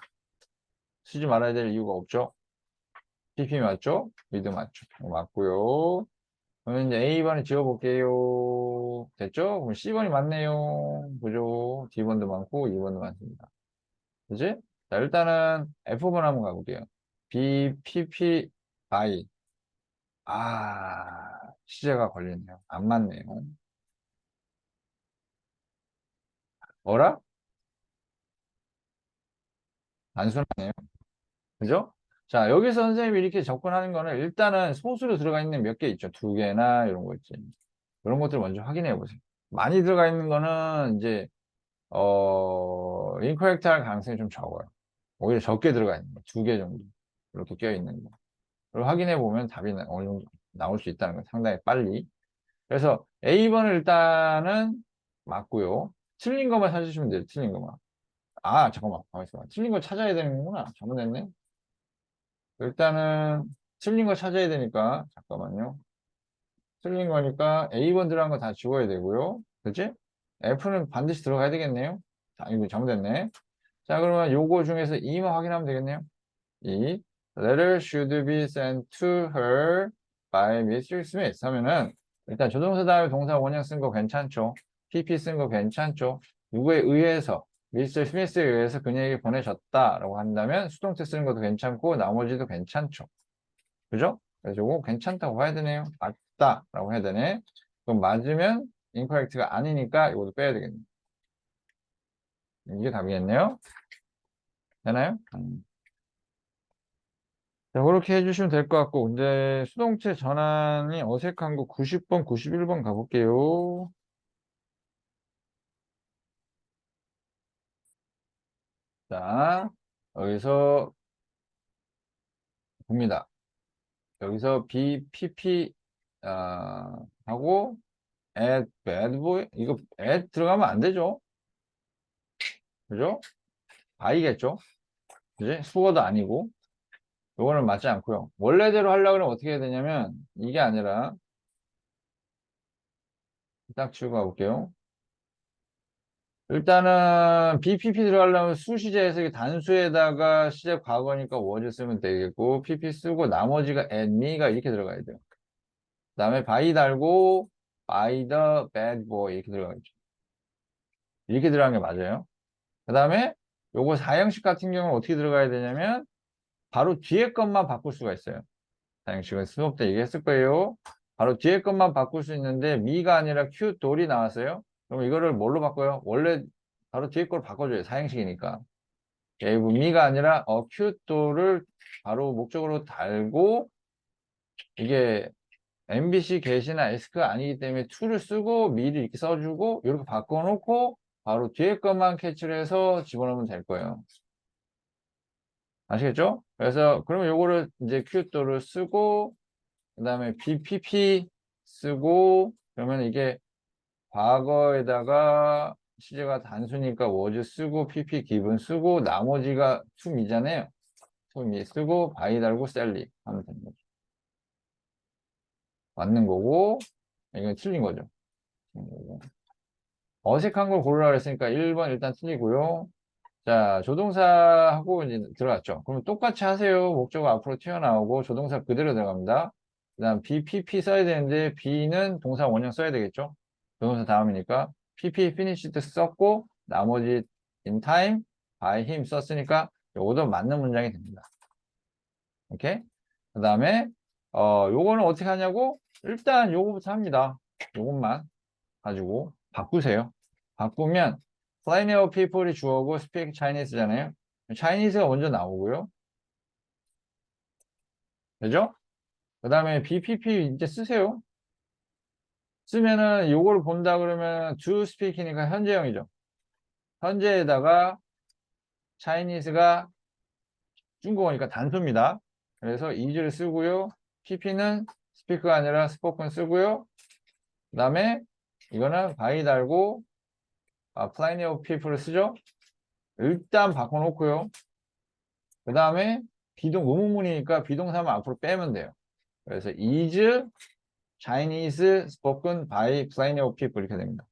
쓰지 말아야 될 이유가 없죠. PP 맞죠? with 맞죠? 맞고요. 그러면 이제 A번에 지워볼게요. 됐죠? 그럼 C번이 맞네요. 그죠? D번도 많고 2번도 많습니다. 그지? 자, 일단은 F번 한번 가볼게요. B, PP, by. 시제가 걸리네요. 안 맞네요. 어라? 단순하네요. 그죠? 자, 여기서 선생님이 이렇게 접근하는 거는 일단은 소수로 들어가 있는 몇 개 있죠. 2개나 이런 거 있지. 그런 것들 먼저 확인해 보세요. 많이 들어가 있는 거는 이제, 인커렉트 할 가능성이 좀 적어요. 오히려 적게 들어가 있는 거. 2개 정도. 이렇게 껴 있는 거. 그걸 확인해 보면 답이 어느 정도 나올 수 있다는 거 상당히 빨리. 그래서 A번을 일단은 맞고요. 틀린 것만 찾으시면 돼요. 틀린 것만. 잠깐만. 가만 있어봐. 틀린 거 찾아야 되는구나. 잘못했네. 일단은 틀린 거 찾아야 되니까 잠깐만요. 틀린 거니까 A번 들어간 거 다 지워야 되고요. 그치? F는 반드시 들어가야 되겠네요. 이거 잘못됐네. 자, 그러면 요거 중에서 2만 확인하면 되겠네요. 2. Letter should be sent to her by Mr. Smith 하면은 일단 조동사 다음에 동사 원형 쓴 거 괜찮죠? PP 쓴 거 괜찮죠? 누구에 의해서 미스터 스미스에 의해서 그녀에게 보내졌다라고 한다면 수동태 쓰는 것도 괜찮고 나머지도 괜찮죠. 그죠? 그래서 이거 괜찮다고 봐야 되네요. 맞다라고 해야 되네. 그럼 맞으면 incorrect가 아니니까 이것도 빼야 되겠네. 이게 답이겠네요. 되나요? 자, 그렇게 해주시면 될 것 같고, 근데 수동체 전환이 어색한 거 90번, 91번 가볼게요. 자, 여기서 봅니다. 여기서 BPP, 하고, add bad boy? 이거 add 들어가면 안 되죠? 그죠? by겠죠? 그지? 수어도 아니고. 요거는 맞지 않고요. 원래대로 하려고 하면 어떻게 해야 되냐면, 이게 아니라, 딱 치우고 가볼게요. 일단은 BPP 들어가려면 수시제에서 이게 단수에다가 시제 과거니까 was 쓰면 되겠고 PP 쓰고 나머지가 at me가 이렇게 들어가야 돼요. 그 다음에 by 달고 by the bad boy 이렇게 들어가겠죠. 이렇게 들어가는 게 맞아요. 그 다음에 요거 사형식 같은 경우는 어떻게 들어가야 되냐면 바로 뒤에 것만 바꿀 수가 있어요. 사행식은 수업 때 얘기했을 거예요. 바로 뒤에 것만 바꿀 수 있는데 미가 아니라 큐돌이 나왔어요. 그럼 이거를 뭘로 바꿔요? 원래 바로 뒤에 걸 바꿔줘요. 사행식이니까. 미가 아니라 큐돌을 바로 목적으로 달고 이게 MBC get이나 ask가 아니기 때문에 to를 쓰고 미를 이렇게 써주고 이렇게 바꿔놓고 바로 뒤에 것만 캐치를 해서 집어넣으면 될 거예요. 아시겠죠? 그래서 그러면 요거를 이제 큐도를 쓰고 그 다음에 BPP 쓰고 그러면 이게 과거에다가 시제가 단수니까 was 쓰고 PP given 쓰고 나머지가 to me잖아요. to me 쓰고 by 달고 셀리 하면 되는 거죠. 맞는 거고 이건 틀린 거죠. 어색한 걸 고르라 그랬으니까 1번 일단 틀리고요. 자, 조동사하고 이제 들어갔죠. 그럼 똑같이 하세요. 목적어 앞으로 튀어나오고 조동사 그대로 들어갑니다. 그 다음 BPP 써야 되는데 B는 동사 원형 써야 되겠죠. 조동사 다음이니까 PP finished 썼고 나머지 in time, by him 썼으니까 요것도 맞는 문장이 됩니다. 오케이? 그 다음에 요거는 어떻게 하냐고? 일단 요거부터 합니다. 요것만 가지고 바꾸세요. 바꾸면 plenty of people이 주어고 speak Chinese잖아요. Chinese가 먼저 나오고요. 그죠? 그 다음에 BPP 이제 쓰세요. 쓰면은 요거를 본다 그러면 to speak이니까 현재형이죠. 현재에다가 Chinese가 중국어니까 단수입니다. 그래서 is를 쓰고요. PP는 speak가 아니라 spoken 쓰고요. 그 다음에 이거는 by 달고 plenty of people을 쓰죠. 일단 바꿔놓고요. 그 다음에 비동 의문문이니까 비동사만 앞으로 빼면 돼요. 그래서 is Chinese spoken by plenty of people 이렇게 됩니다.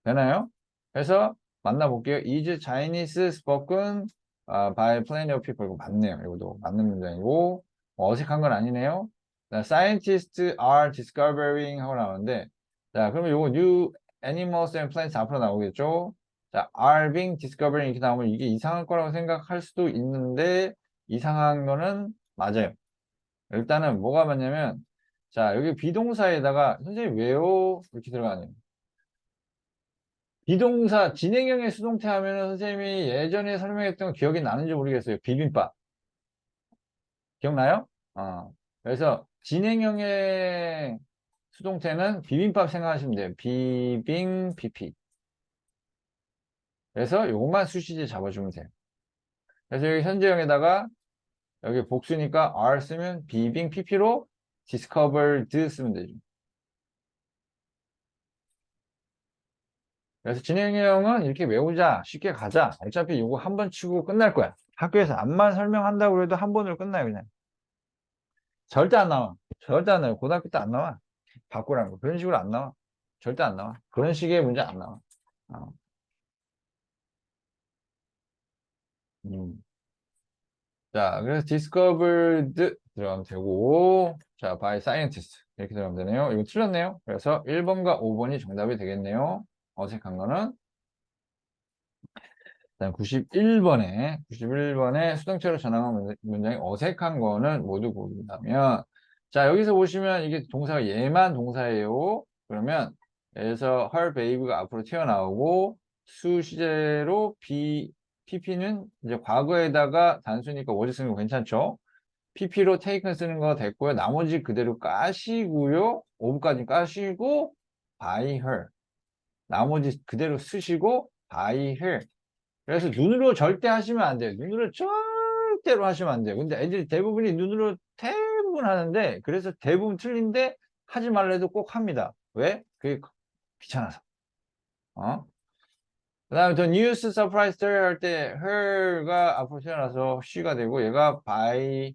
되나요? 그래서 만나볼게요. is Chinese spoken by plenty of people 이거 맞네요. 이것도 맞는 문장이고 어색한 건 아니네요. Scientists are discovering 하고 나오는데 자 그러면 이거 new animals and plants 앞으로 나오겠죠. 자, are being discovered 이렇게 나오면 이게 이상할 거라고 생각할 수도 있는데 이상한 거는 맞아요. 일단은 뭐가 맞냐면 자, 여기 비동사에다가 선생님 왜요? 이렇게 들어가네요. 비동사 진행형의 수동태 하면은 선생님이 예전에 설명했던 거 기억이 나는지 모르겠어요. 비빔밥. 기억나요? 그래서 진행형의 수동태는 비빔밥 생각하시면 돼요. 비빙, PP. 그래서 요것만 수시제 잡아주면 돼요. 그래서 여기 현재형에다가 여기 복수니까 R 쓰면 비빙 PP로 discovered 쓰면 되죠. 그래서 진행형은 이렇게 외우자, 쉽게 가자. 어차피 이거 한 번 치고 끝날 거야. 학교에서 암만 설명한다고 해도 한 번으로 끝나요, 그냥. 절대 안 나와. 절대 안 나와요. 고등학교 때 안 나와. 바꾸라는 거. 그런 식으로 안 나와. 절대 안 나와. 그런 식의 문제 안 나와. 어. 음. 자, 그래서 discovered 들어가면 되고, 자, by scientist. 이렇게 들어가면 되네요. 이거 틀렸네요. 그래서 1번과 5번이 정답이 되겠네요. 어색한 거는. 자, 91번에 수동태로 전환한 문장이 어색한 거는 모두 고른다면, 자, 여기서 보시면 이게 동사가 얘만 동사예요. 그러면, 여기서 her baby가 앞으로 튀어나오고, 수 시제로 PP는 이제 과거에다가 단수니까 was 쓰는 거 괜찮죠? PP로 taken 쓰는 거 됐고요. 나머지 그대로 까시고요. of까지 까시고, by her. 나머지 그대로 쓰시고, by her. 그래서 눈으로 절대 하시면 안 돼요. 눈으로 절대로 하시면 안 돼요. 근데 애들이 대부분이 눈으로 대부분 하는데, 그래서 대부분 틀린데, 하지 말래도 꼭 합니다. 왜? 그게 귀찮아서. 어? 그 다음에 더 뉴스 서프라이즈 할 때, her가 앞으로 튀어나와서 she가 되고, 얘가 by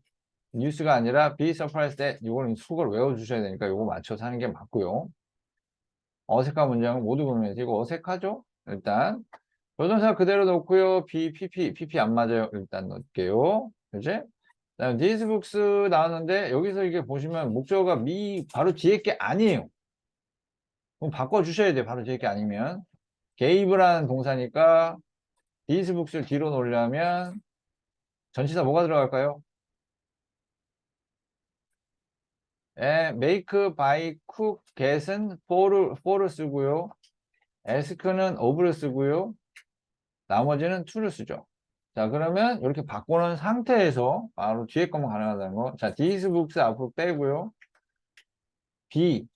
뉴스가 아니라 be surprised that 이거는 속을 외워주셔야 되니까 이거 맞춰서 하는 게 맞고요. 어색한 문장은 모두 보면 되고 어색하죠? 일단 조동사 그대로 놓고요. PP 안 맞아요. 일단 넣을게요. 그지? 그다음 these books 나왔는데 여기서 이게 보시면 목적어가 바로 뒤에 게 아니에요. 그럼 바꿔주셔야 돼요. 바로 뒤에 게 아니면 gave라는 동사니까 these books를 뒤로 놓으려면 전치사 뭐가 들어갈까요? make, buy, cook, get은 for를 쓰고요. ask는 of를 쓰고요. 나머지는 to를 쓰죠. 자, 그러면 이렇게 바꾸는 상태에서 바로 뒤에 것만 가능하다는 거. 자, these books 앞으로 빼고요. be,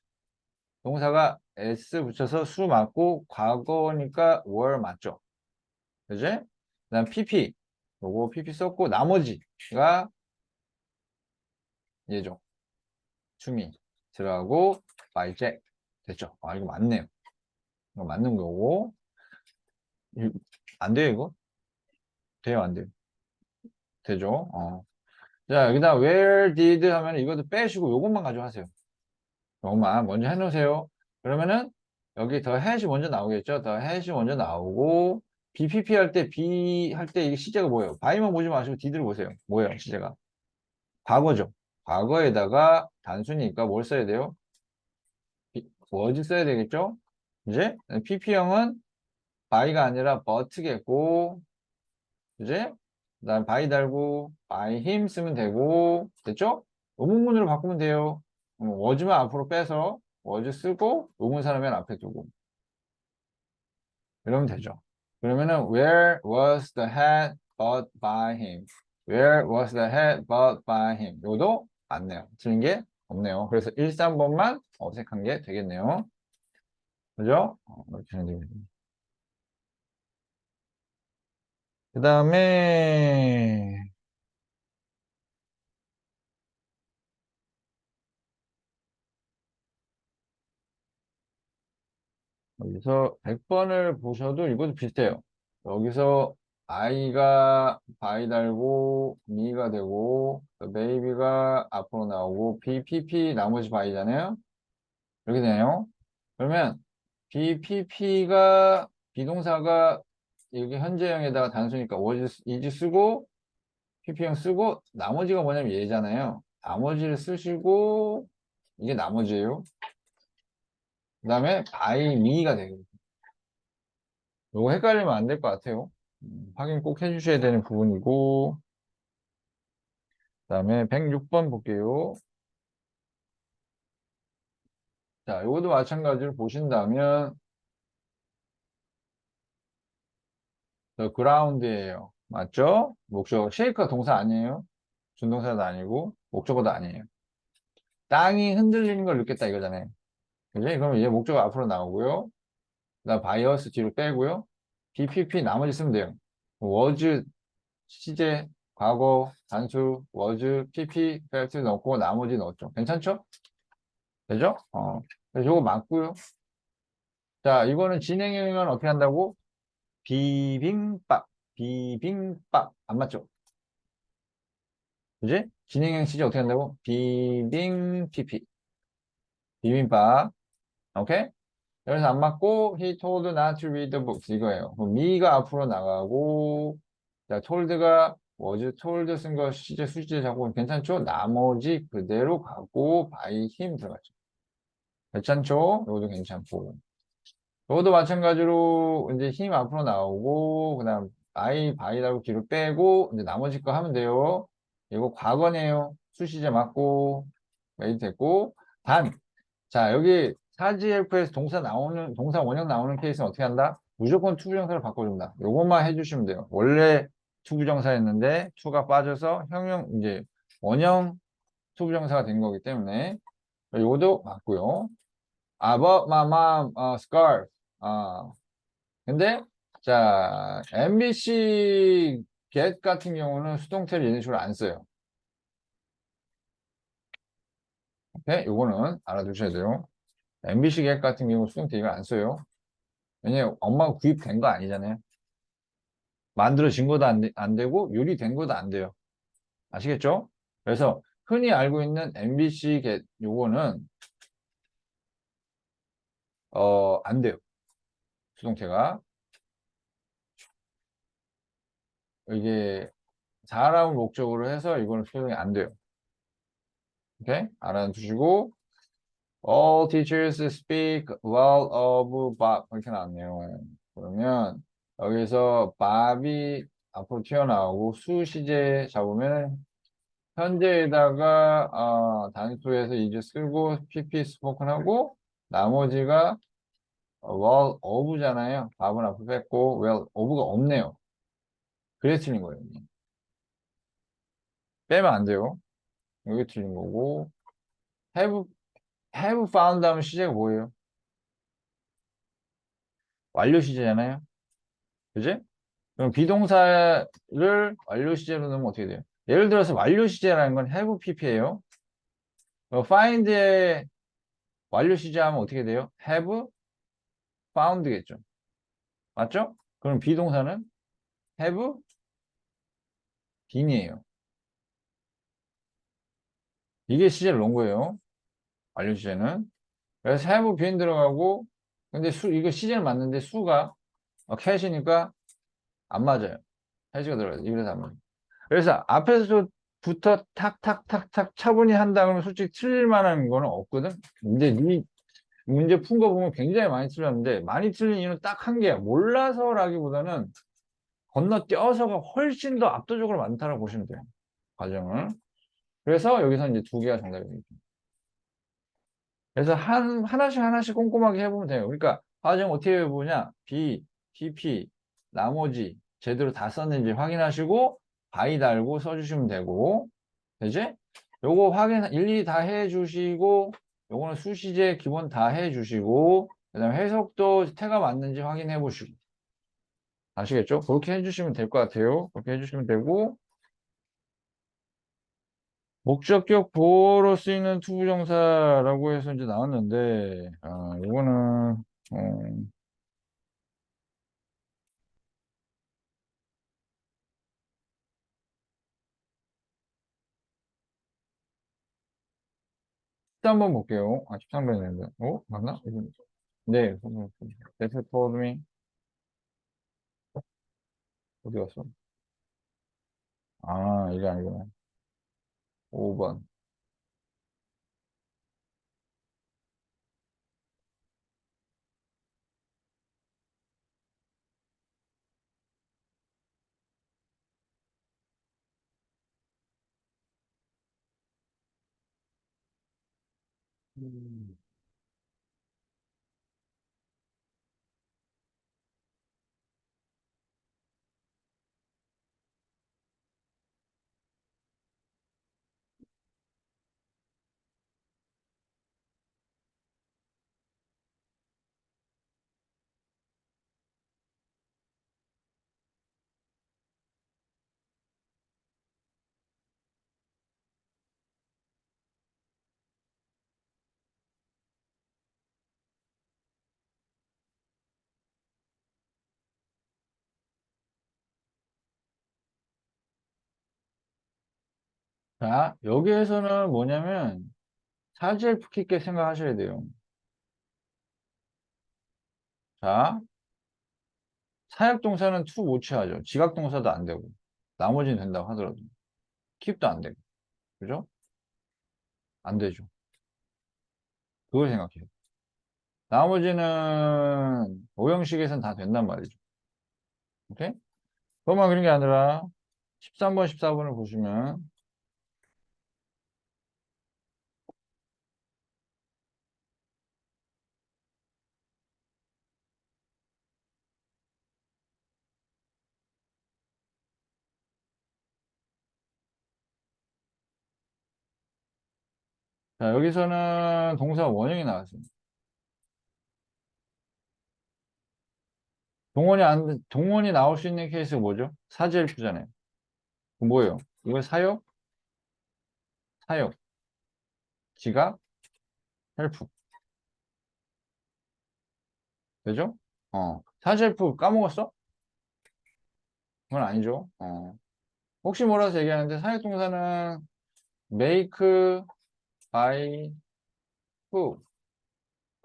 동사가 s 붙여서 수 맞고 과거니까 were 맞죠. 그지? 그다음 pp, 요거 pp 썼고 나머지가 얘죠. to me 들어가고 by Jack 됐죠. 아, 이거 맞네요. 이거 맞는 거고. 안 돼요, 이거? 돼요, 안 돼요? 되죠? 자, 여기다 where did 하면 이것도 빼시고 요것만 가져가세요. 요것만 먼저 해놓으세요. 그러면은 여기 더 hat이 먼저 나오겠죠? 더 hat이 먼저 나오고 BPP 할 때 B 할 때 이게 시제가 뭐예요? by만 보지 마시고 did를 보세요. 뭐예요, 시제가? 과거죠. 과거에다가 단순이니까 뭘 써야 돼요? was 써야 되겠죠? 이제 PP형은 by가 아니라 but겠고, 이제 그다음 by 달고 by him 쓰면 되고, 됐죠? 의문문으로 바꾸면 돼요. was만 앞으로 빼서 was 쓰고 의문사라면 앞에 두고 이러면 되죠. 그러면은 where was the hat bought by him? Where was the hat bought by him? 이것도 맞네요. 틀린 게 없네요. 그래서 1, 3번만 어색한 게 되겠네요. 그죠? 이렇게 하면 되겠네요. 그 다음에 여기서 100번을 보셔도 이것도 비슷해요. 여기서 I가 by 달고 me가 되고 baby가 앞으로 나오고 BPP 나머지 by잖아요. 이렇게 되네요. 그러면 BPP가 비동사가 여기 현재형에다가 단수니까 was, is 쓰고 PP형 쓰고 나머지가 뭐냐면 얘잖아요. 나머지를 쓰시고 이게 나머지예요. 그 다음에 by me가 되거든요. 요거 헷갈리면 안 될 것 같아요. 확인 꼭 해주셔야 되는 부분이고, 그 다음에 106번 볼게요. 자, 요것도 마찬가지로 보신다면, 저 그라운드예요. 맞죠? 목적어, 쉐이크가 동사 아니에요? 준동사도 아니고, 목적어도 아니에요. 땅이 흔들리는 걸 느꼈다 이거잖아요. 그지? 그럼 이제 목적어 앞으로 나오고요. 그 다음 바이어스 뒤로 빼고요. BPP 나머지 쓰면 돼요. was, 시제, 과거, 단수, was, PP, felt 넣고 나머지 넣었죠. 괜찮죠? 되죠? 그래서 요거 맞고요. 자, 이거는 진행형이면 어떻게 한다고? 비빔밥, 비빔밥. 안 맞죠? 그지? 진행형 시제 어떻게 한다고? 비빔 PP, 비빔밥. 오케이? 여기서 안 맞고 he told not to read the books 이거예요. 그럼 me가 앞으로 나가고 자, told가 was told 쓴 거 시제 수시제 잡고 괜찮죠? 나머지 그대로 가고 by him 들어가죠. 괜찮죠? 이것도 괜찮고. 이것도 마찬가지로 이제 힘 앞으로 나오고 그다음 I 바이라고 뒤로 빼고 이제 나머지 거 하면 돼요. 이거 과거네요. 수시제 맞고 메이 됐고 단. 자, 여기 사지헬프에서 동사 원형 나오는 케이스는 어떻게 한다? 무조건 투부정사를 바꿔준다. 요것만 해주시면 돼요. 원래 투부정사였는데 투가 빠져서 형용 이제 원형 투부정사가 된 거기 때문에 요것도 맞고요. I bought my mom a scarf. 근데 자, MBC get 같은 경우는 수동태를 이런 식으로 안 써요. 오케이? 요거는 알아두셔야 돼요. MBC get 같은 경우 수동태 이걸 안 써요. 왜냐면 엄마가 구입된 거 아니잖아요. 만들어진 것도 안 되고 요리된 것도 안 돼요. 아시겠죠? 그래서 흔히 알고 있는 MBC get 요거는 안 돼요. 수동태가 이게 사람을 목적으로 해서 이거는 수동이 안 돼요. 오케이? 알아두시고 All teachers speak well of Bob. 이렇게 나왔네요. 그러면 여기서 Bob이 앞으로 튀어나오고 수 시제 잡으면 현재에다가 단수에서 이제 쓰고 pp 스포큰 하고 나머지가 well of잖아요. 답은 앞으로 뺐고 well of가 없네요. 그래서 틀린 거예요. 빼면 안 돼요. 여기 틀린 거고 have found 하면 시제가 뭐예요? 완료 시제잖아요. 그지? 그럼 비동사를 완료 시제로 넣으면 어떻게 돼요? 예를 들어서 완료 시제라는 건 have pp예요. find의 완료 시제 하면 어떻게 돼요? have found겠죠. 맞죠? 그럼 비동사는 have been이에요. 이게 시제를 넣은 거예요. 완료 시제는. 그래서 have been 들어가고 근데 이거 시제는 맞는데 수가 cat이니까 안 맞아요. 해지가 들어가요. 이래서 안 맞아요. 그래서 앞에서부터 탁탁탁탁 차분히 한다 그러면 솔직히 틀릴 만한 거는 없거든. 이제 이 문제 푼 거 보면 굉장히 많이 틀렸는데 많이 틀린 이유는 딱 한 개야. 몰라서라기보다는 건너뛰어서가 훨씬 더 압도적으로 많다고 보시면 돼요. 과정을. 그래서 여기서 이제 두 개가 정답이 되겠죠. 그래서 하나씩 꼼꼼하게 해보면 돼요. 그러니까 과정 어떻게 해보냐. B, PP, 나머지 제대로 다 썼는지 확인하시고 바이 달고 써주시면 되고 되지? 요거 확인 일일이 다 해주시고 요거는 수시제 기본 다 해주시고 그 다음에 해석도 태가 맞는지 확인해 보시고 아시겠죠? 그렇게 해주시면 될 것 같아요. 그렇게 해주시면 되고 목적격 보호로 쓰이는 투부정사라고 해서 이제 나왔는데 이거는 13번 볼게요. 13번이었는데 맞나? 네. That's told me. 어디 갔어? 이게 아니구나. 5번. 자, 여기에서는 뭐냐면 사지엘프 깊게 생각하셔야 돼요. 자, 사역동사는 to 못 취하죠. 지각동사도 안 되고 나머지는 된다고 하더라도 킵도 안 되고 그죠? 안 되죠. 그걸 생각해요. 나머지는 오형식에선 다 된단 말이죠. 오케이? 그것만 그런 게 아니라 13번, 14번을 보시면 자, 여기서는 동사 원형이 나왔습니다. 동원이 나올 수 있는 케이스가 뭐죠? 사지엘프잖아요. 그럼 뭐예요? 이거 사역, 지각, 헬프. 되죠? 사지엘프 까먹었어? 그건 아니죠. 혹시 몰라서 얘기하는데 사역동사는 make by who?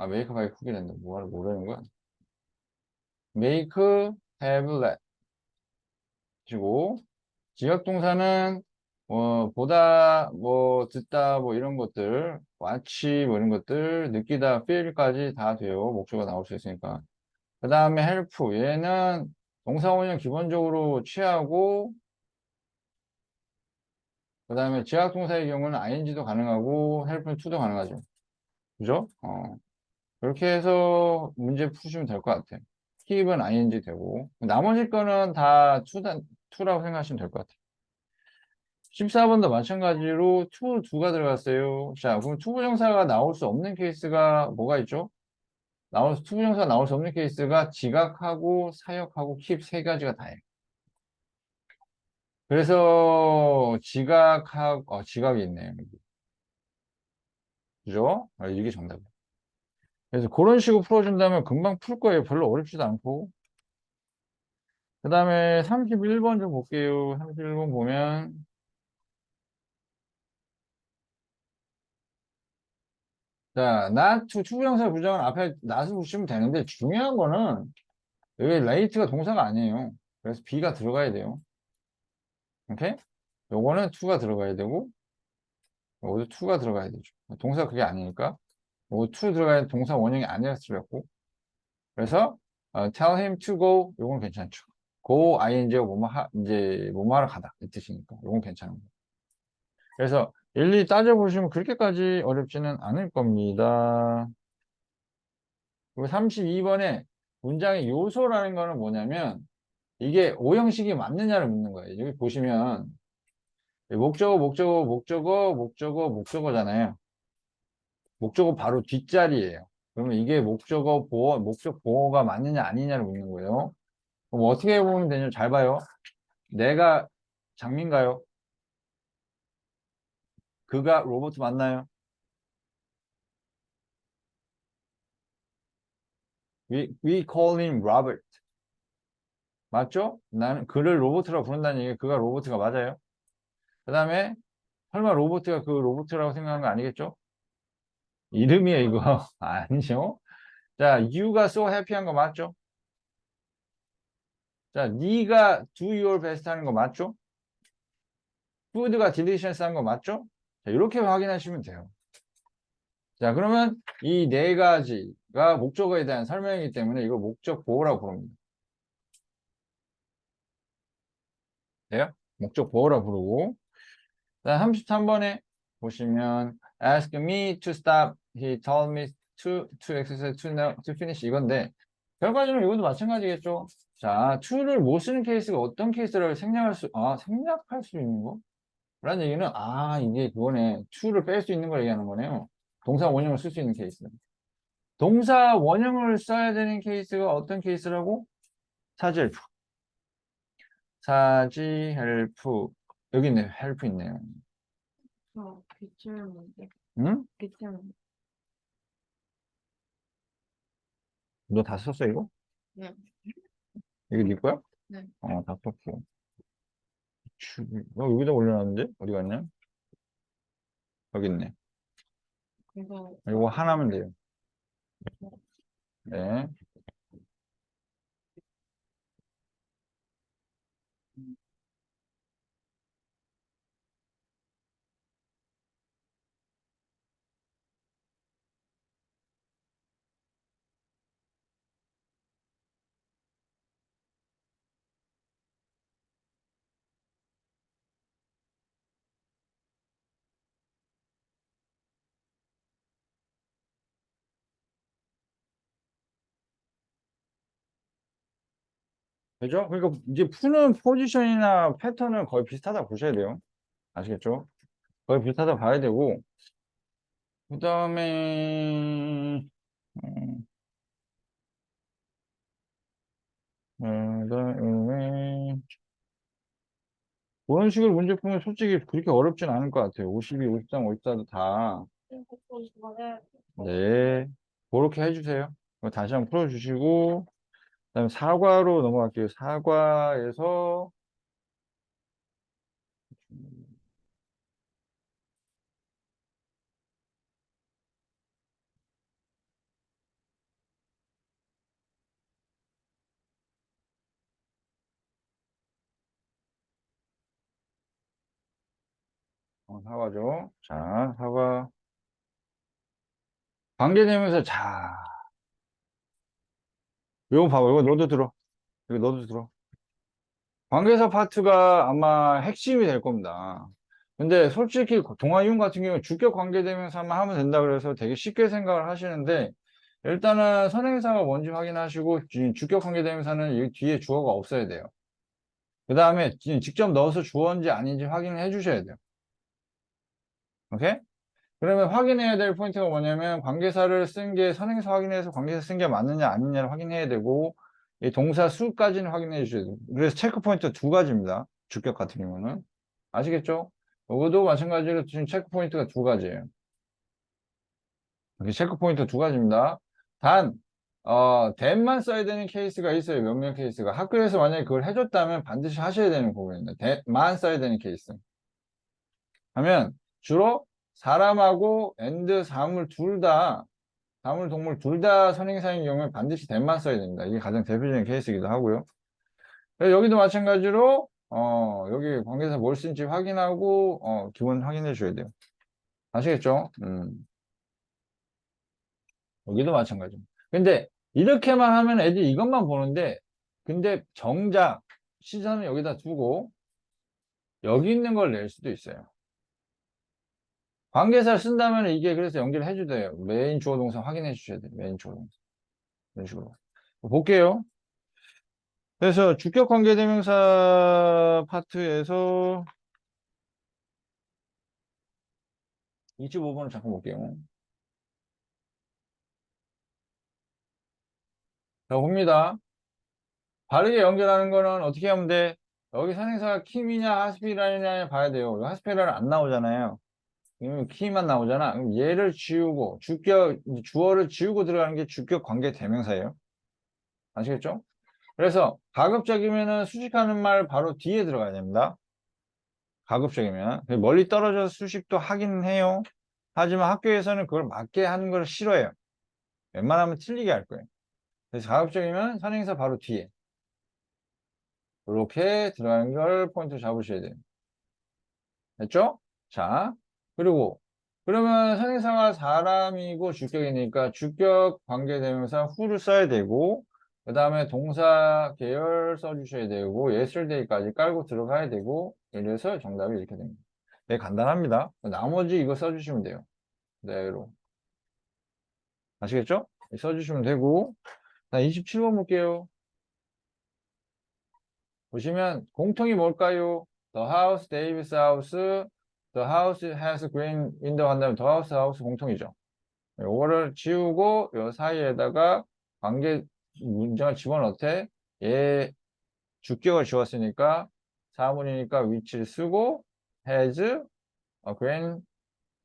make by who이란다. 뭐라는 거야? make, have, let. 그리고 지역동사는 보다, 듣다, 이런 것들, watch, 이런 것들, 느끼다, feel까지 다 돼요. 목적어가 나올 수 있으니까. 그 다음에 help. 얘는 동사 원형 기본적으로 취하고, 그 다음에 지각동사의 경우는 ing도 가능하고, help는 to도 가능하죠. 그죠? 그렇게 해서 문제 푸시면 될 것 같아요. keep은 ing 되고, 나머지 거는 다 to라고 생각하시면 될 것 같아요. 14번도 마찬가지로 to, do가 들어갔어요. 자, 그럼 to 부정사가 나올 수 없는 케이스가 뭐가 있죠? to 부정사가 나올 수 없는 케이스가 지각하고, 사역하고, keep 세 가지가 다예요. 그래서 지각이 있네요. 여기. 그죠? 이게 정답이에요. 그래서 그런 식으로 풀어준다면 금방 풀 거예요. 별로 어렵지도 않고. 그 다음에 31번 좀 볼게요. 31번 보면, 자, not to, 투부정사 부정은 앞에 not을 붙이면 되는데, 중요한 거는, 여기 late가 동사가 아니에요. 그래서 be가 들어가야 돼요. 오케이? 요거는 to가 들어가야 되고, 요것도 to가 들어가야 되죠. 동사 그게 아니니까. 요거 to 들어가야 동사 원형이 아니라 틀렸고. 그래서, tell him to go, 요건 괜찮죠. go, ing가 이제 뭐뭐 하러 가다. 이 뜻이니까. 요건 괜찮은 거예요. 그래서 일일이 따져보시면 그렇게까지 어렵지는 않을 겁니다. 그리고 32번에 문장의 요소라는 거는 뭐냐면 이게 오형식이 맞느냐를 묻는 거예요. 여기 보시면 목적어잖아요. 목적어 바로 뒷자리예요. 그러면 이게 목적 보어가 맞느냐 아니냐를 묻는 거예요. 그럼 어떻게 보면 되냐? 잘 봐요. 내가 장민가요? 그가 로봇 맞나요? We call him Robert. 맞죠? 나는 그를 로봇이라고 부른다는 얘기, 그가 로봇가 맞아요. 그 다음에 설마 로봇가 그 로봇이라고 생각하는 거 아니겠죠? 이름이에요, 이거. 아니죠? 자, you가 so happy한 거 맞죠? 자, 네가 do your best 하는 거 맞죠? food가 delicious 한 거 맞죠? 자, 이렇게 확인하시면 돼요. 자, 그러면 이 네 가지가 목적어에 대한 설명이기 때문에 이걸 목적 보호라고 부릅니다. 돼요? 목적 보호라고 부르고. 33번에 보시면 ask me to stop. He told me to exercise to finish 이건데 결과적으로 이것도 마찬가지겠죠. 자, to를 못 쓰는 케이스가 어떤 케이스를 생략할 수 있는 거? 라는 얘기는 이게 그거네. to를 뺄 수 있는 걸 얘기하는 거네요. 동사 원형을 쓸 수 있는 케이스. 동사 원형을 써야 되는 케이스가 어떤 케이스라고? 사지 헬프. 사지 헬프. 여기 있네요. 헬프 있네요.
귀찮은데.
응?
귀찮은데.
너 다 썼어, 이거?
네.
이거 네 거야?
네.
다 썼고. 여기다 올려놨는데? 어디 갔냐? 여기 있네.
그래서
이거 하나면 돼요. 네. 그죠? 그러니까 이제 푸는 포지션이나 패턴은 거의 비슷하다 보셔야 돼요. 아시겠죠? 거의 비슷하다 봐야 되고, 그 다음에, 그다음에, 그런 식으로 문제 풀면 솔직히 그렇게 어렵진 않을 것 같아요. 52, 53, 54도 다. 네. 그렇게 해주세요. 그거 다시 한번 풀어주시고, 그다음에 사과로 넘어갈게요. 사과에서, 사과죠. 자, 사과. 관계되면서, 자, 이거 봐봐. 이거 너도 들어. 이거 너도 들어. 관계사 파트가 아마 핵심이 될 겁니다. 근데 솔직히 동아이용 같은 경우는 주격 관계대명사만 하면 된다 그래서 되게 쉽게 생각을 하시는데 일단은 선행사가 뭔지 확인하시고 주격 관계대명사는 이 뒤에 주어가 없어야 돼요. 그 다음에 직접 넣어서 주어인지 아닌지 확인을 해주셔야 돼요. 오케이? 그러면 확인해야 될 포인트가 뭐냐면 관계사를 쓴 게 선행사 확인해서 관계사 쓴 게 맞느냐 아니냐를 확인해야 되고 이 동사 수까지는 확인해 주셔야 돼요. 그래서 체크 포인트 두 가지입니다. 주격 같은 경우는. 아시겠죠? 이것도 마찬가지로 지금 체크 포인트가 두 가지예요. 이렇게 체크 포인트 두 가지입니다. 단, that만 써야 되는 케이스가 있어요. 몇몇 케이스가. 학교에서 만약에 그걸 해줬다면 반드시 하셔야 되는 부분입니다. that만 써야 되는 케이스. 하면 주로 사람하고 and 사물 둘 다, 사물, 동물 둘 다 선행사인 경우에 반드시 that만 써야 됩니다. 이게 가장 대표적인 케이스이기도 하고요. 그래서 여기도 마찬가지로, 여기 관계사 뭘 쓴지 확인하고, 기본 확인해 줘야 돼요. 아시겠죠? 여기도 마찬가지입니다. 근데 이렇게만 하면 애들이 이것만 보는데 근데 정작 시선을 여기다 두고 여기 있는 걸 낼 수도 있어요. 관계사를 쓴다면 이게 그래서 연결을 해주돼요. 메인 주어 동사 확인해 주셔야 돼요. 메인 주어 동사. 이런 식으로. 볼게요. 그래서 주격 관계대명사 파트에서 25번을 잠깐 볼게요. 자, 봅니다. 바르게 연결하는 거는 어떻게 하면 돼? 여기 선행사가 킴이냐 하스피랄이냐 봐야 돼요. 하스피랄은 안 나오잖아요. 키만 나오잖아. 그럼 얘를 지우고 주어를 지우고 들어가는 게 주격 관계 대명사예요. 아시겠죠? 그래서 가급적이면은 수식하는 말 바로 뒤에 들어가야 됩니다. 가급적이면 멀리 떨어져서 수식도 하긴 해요. 하지만 학교에서는 그걸 맞게 하는 걸 싫어해요. 웬만하면 틀리게 할 거예요. 그래서 가급적이면 선행사 바로 뒤에 이렇게 들어가는 걸 포인트 잡으셔야 돼요. 됐죠? 자, 그리고 그러면 선행사가 사람이고 주격이니까 주격 관계대명사 who를 써야 되고 그 다음에 동사 계열 써주셔야 되고 yesterday까지 깔고 들어가야 되고 이래서 정답이 이렇게 됩니다. 되게 간단합니다. 나머지 이거 써주시면 돼요. 그대로. 아시겠죠? 써주시면 되고 자, 27번 볼게요. 보시면 공통이 뭘까요? The house, David's house, the house has green window 한다면 the house 공통이죠. 요거를 지우고 요 사이에다가 관계 문장을 집어넣되 얘 주격을 지웠으니까 사물이니까 위치를 쓰고 has a green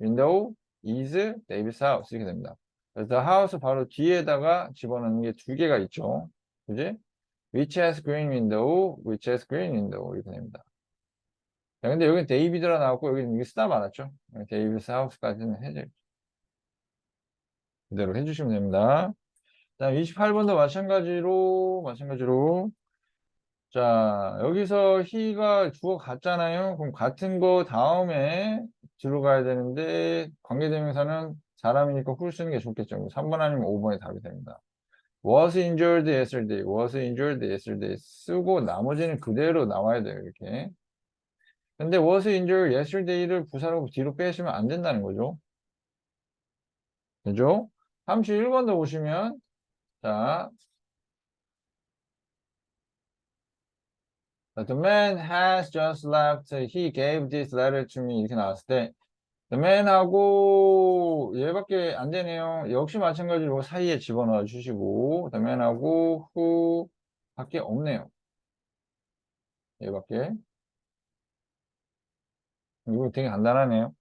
window is David's house 이렇게 됩니다. 그래서 the house 바로 뒤에다가 집어넣는 게 두 개가 있죠. 그지? which has green window, which has green window 이렇게 됩니다. 자, 근데 여기 데이비드라 나왔고 여기 이게 쓰다 말았죠. 데이비드 하우스까지는 해제 그대로 해주시면 됩니다. 다음 28번도 마찬가지로 자 여기서 he가 주어 같잖아요. 그럼 같은 거 다음에 들어가야 되는데 관계대명사는 사람이니까 who 쓰는 게 좋겠죠. 3번 아니면 5번이 답이 됩니다. was injured yesterday, was injured yesterday 쓰고 나머지는 그대로 나와야 돼요. 이렇게. 근데 was injured yesterday를 부사로 뒤로 빼시면 안 된다는 거죠. 그죠? 31번도 보시면 자, the man has just left. He gave this letter to me. 이렇게 나왔을 때 the man하고 얘밖에 안 되네요. 역시 마찬가지로 사이에 집어넣어 주시고 the man하고 who 밖에 없네요. 얘밖에. 이거 되게 간단하네요.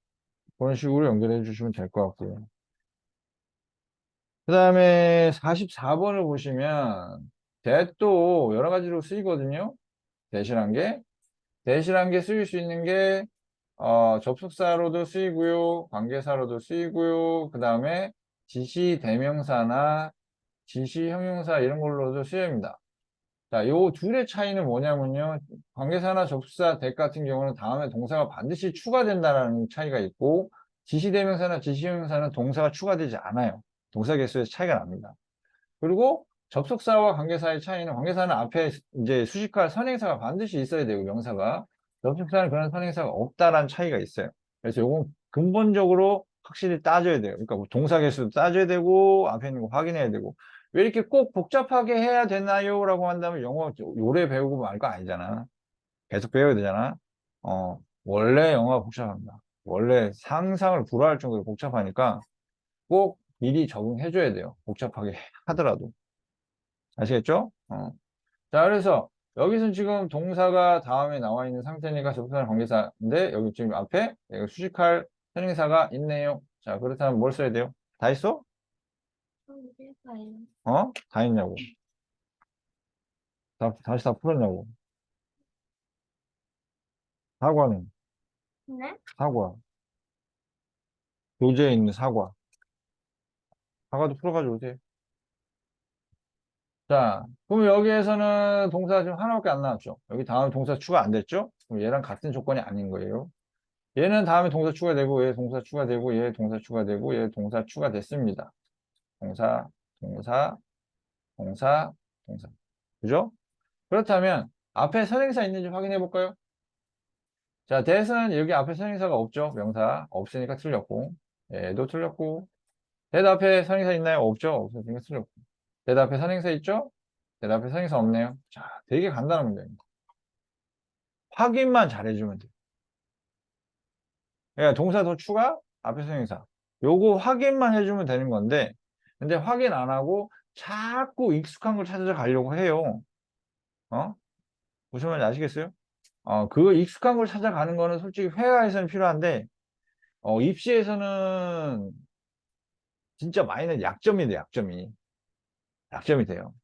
그런 식으로 연결해 주시면 될 것 같고요. 그 다음에 44번을 보시면 that도 여러 가지로 쓰이거든요. that이란 게 쓰일 수 있는 게 접속사로도 쓰이고요. 관계사로도 쓰이고요. 그 다음에 지시 대명사나 지시 형용사 이런 걸로도 쓰여집니다. 자, 요 둘의 차이는 뭐냐면요. 관계사나 접속사 that 같은 경우는 다음에 동사가 반드시 추가된다는 차이가 있고 지시대명사나 지시형용사는 동사가 추가되지 않아요. 동사 개수에서 차이가 납니다. 그리고 접속사와 관계사의 차이는 관계사는 앞에 이제 수식할 선행사가 반드시 있어야 되고 명사가 접속사는 그런 선행사가 없다라는 차이가 있어요. 그래서 요건 근본적으로 확실히 따져야 돼요. 그러니까 뭐 동사 개수도 따져야 되고 앞에 있는 거 확인해야 되고 왜 이렇게 꼭 복잡하게 해야 되나요? 라고 한다면 영어 오래 배우고 말 거 아니잖아. 계속 배워야 되잖아. 원래 영어가 복잡합니다. 원래 상상을 불허할 정도로 복잡하니까 꼭 미리 적응해줘야 돼요. 복잡하게 하더라도. 아시겠죠? 자, 그래서 여기서 지금 동사가 다음에 나와 있는 상태니까 접속사는 관계사인데 여기 지금 앞에 여기 수식할 선행사가 있네요. 자, 그렇다면 뭘 써야 돼요? 다 있어? 다 있냐고. 다시 다 풀었냐고. 사과는?
네?
사과. 교재에 있는 사과. 사과도 풀어가지고 오세요. 자, 그럼 여기에서는 동사 지금 하나밖에 안 나왔죠? 여기 다음에 동사 추가 안 됐죠? 그럼 얘랑 같은 조건이 아닌 거예요. 얘는 다음에 동사 추가되고, 얘 동사 추가되고, 얘 동사 추가되고, 얘 동사 추가됐습니다. 동사, 동사, 동사, 동사. 그죠? 그렇다면 앞에 선행사 있는지 확인해 볼까요? 자, 대선 여기 앞에 선행사가 없죠? 명사. 없으니까 틀렸고. 얘도 틀렸고. 대답에 선행사 있나요? 없죠? 없으니까 틀렸고. 대답에 선행사 있죠? 대답에 선행사 없네요. 자, 되게 간단한 문제입니다. 확인만 잘해주면 돼요. 그러니까 동사 더 추가, 앞에 선행사. 요거 확인만 해주면 되는 건데, 근데 확인 안 하고 자꾸 익숙한 걸 찾아가려고 해요. 무슨 말인지 아시겠어요? 그 익숙한 걸 찾아가는 거는 솔직히 회화에서는 필요한데, 입시에서는 진짜 마이너 약점이 돼요, 약점이. 약점이 돼요.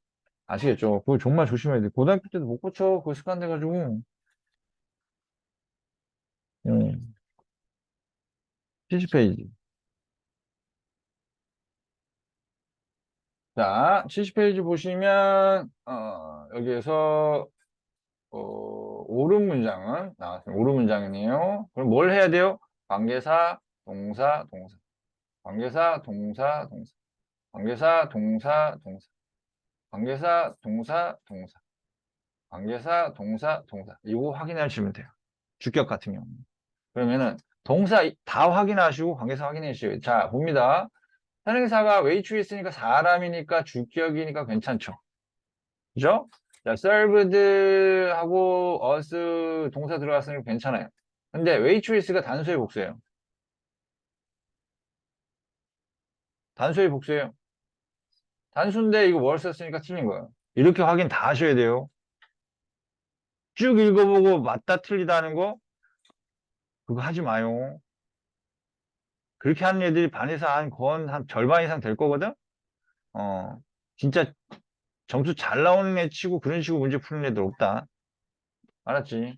아시겠죠? 그거 정말 조심해야 돼. 고등학교 때도 못 고쳐. 그거 습관 돼가지고. 음, 70페이지. 자, 70페이지 보시면, 여기에서, 옳은 문장은 나왔습니다. 옳은 문장이네요. 그럼 뭘 해야 돼요? 관계사, 동사, 동사. 관계사, 동사, 동사. 관계사, 동사, 동사. 관계사, 동사, 동사. 관계사, 동사, 동사. 이거 확인하시면 돼요. 주격 같은 경우. 그러면은 동사 다 확인하시고 관계사 확인해 주시고요. 자, 봅니다. 선행사가 waitress니까 사람이니까 주격이니까 괜찮죠. 그죠? 자, served하고 us 동사 들어갔으니까 괜찮아요. 근데 waitress가 단수의 복수예요. 단수의 복수예요. 단수인데 이거 뭘 썼으니까 틀린 거예요. 이렇게 확인 다 하셔야 돼요. 쭉 읽어보고 맞다 틀리다 하는 거 그거 하지 마요. 그렇게 하는 애들이 반에서 한 절반 이상 될 거거든? 진짜 점수 잘 나오는 애 치고 그런 식으로 문제 푸는 애들 없다. 알았지?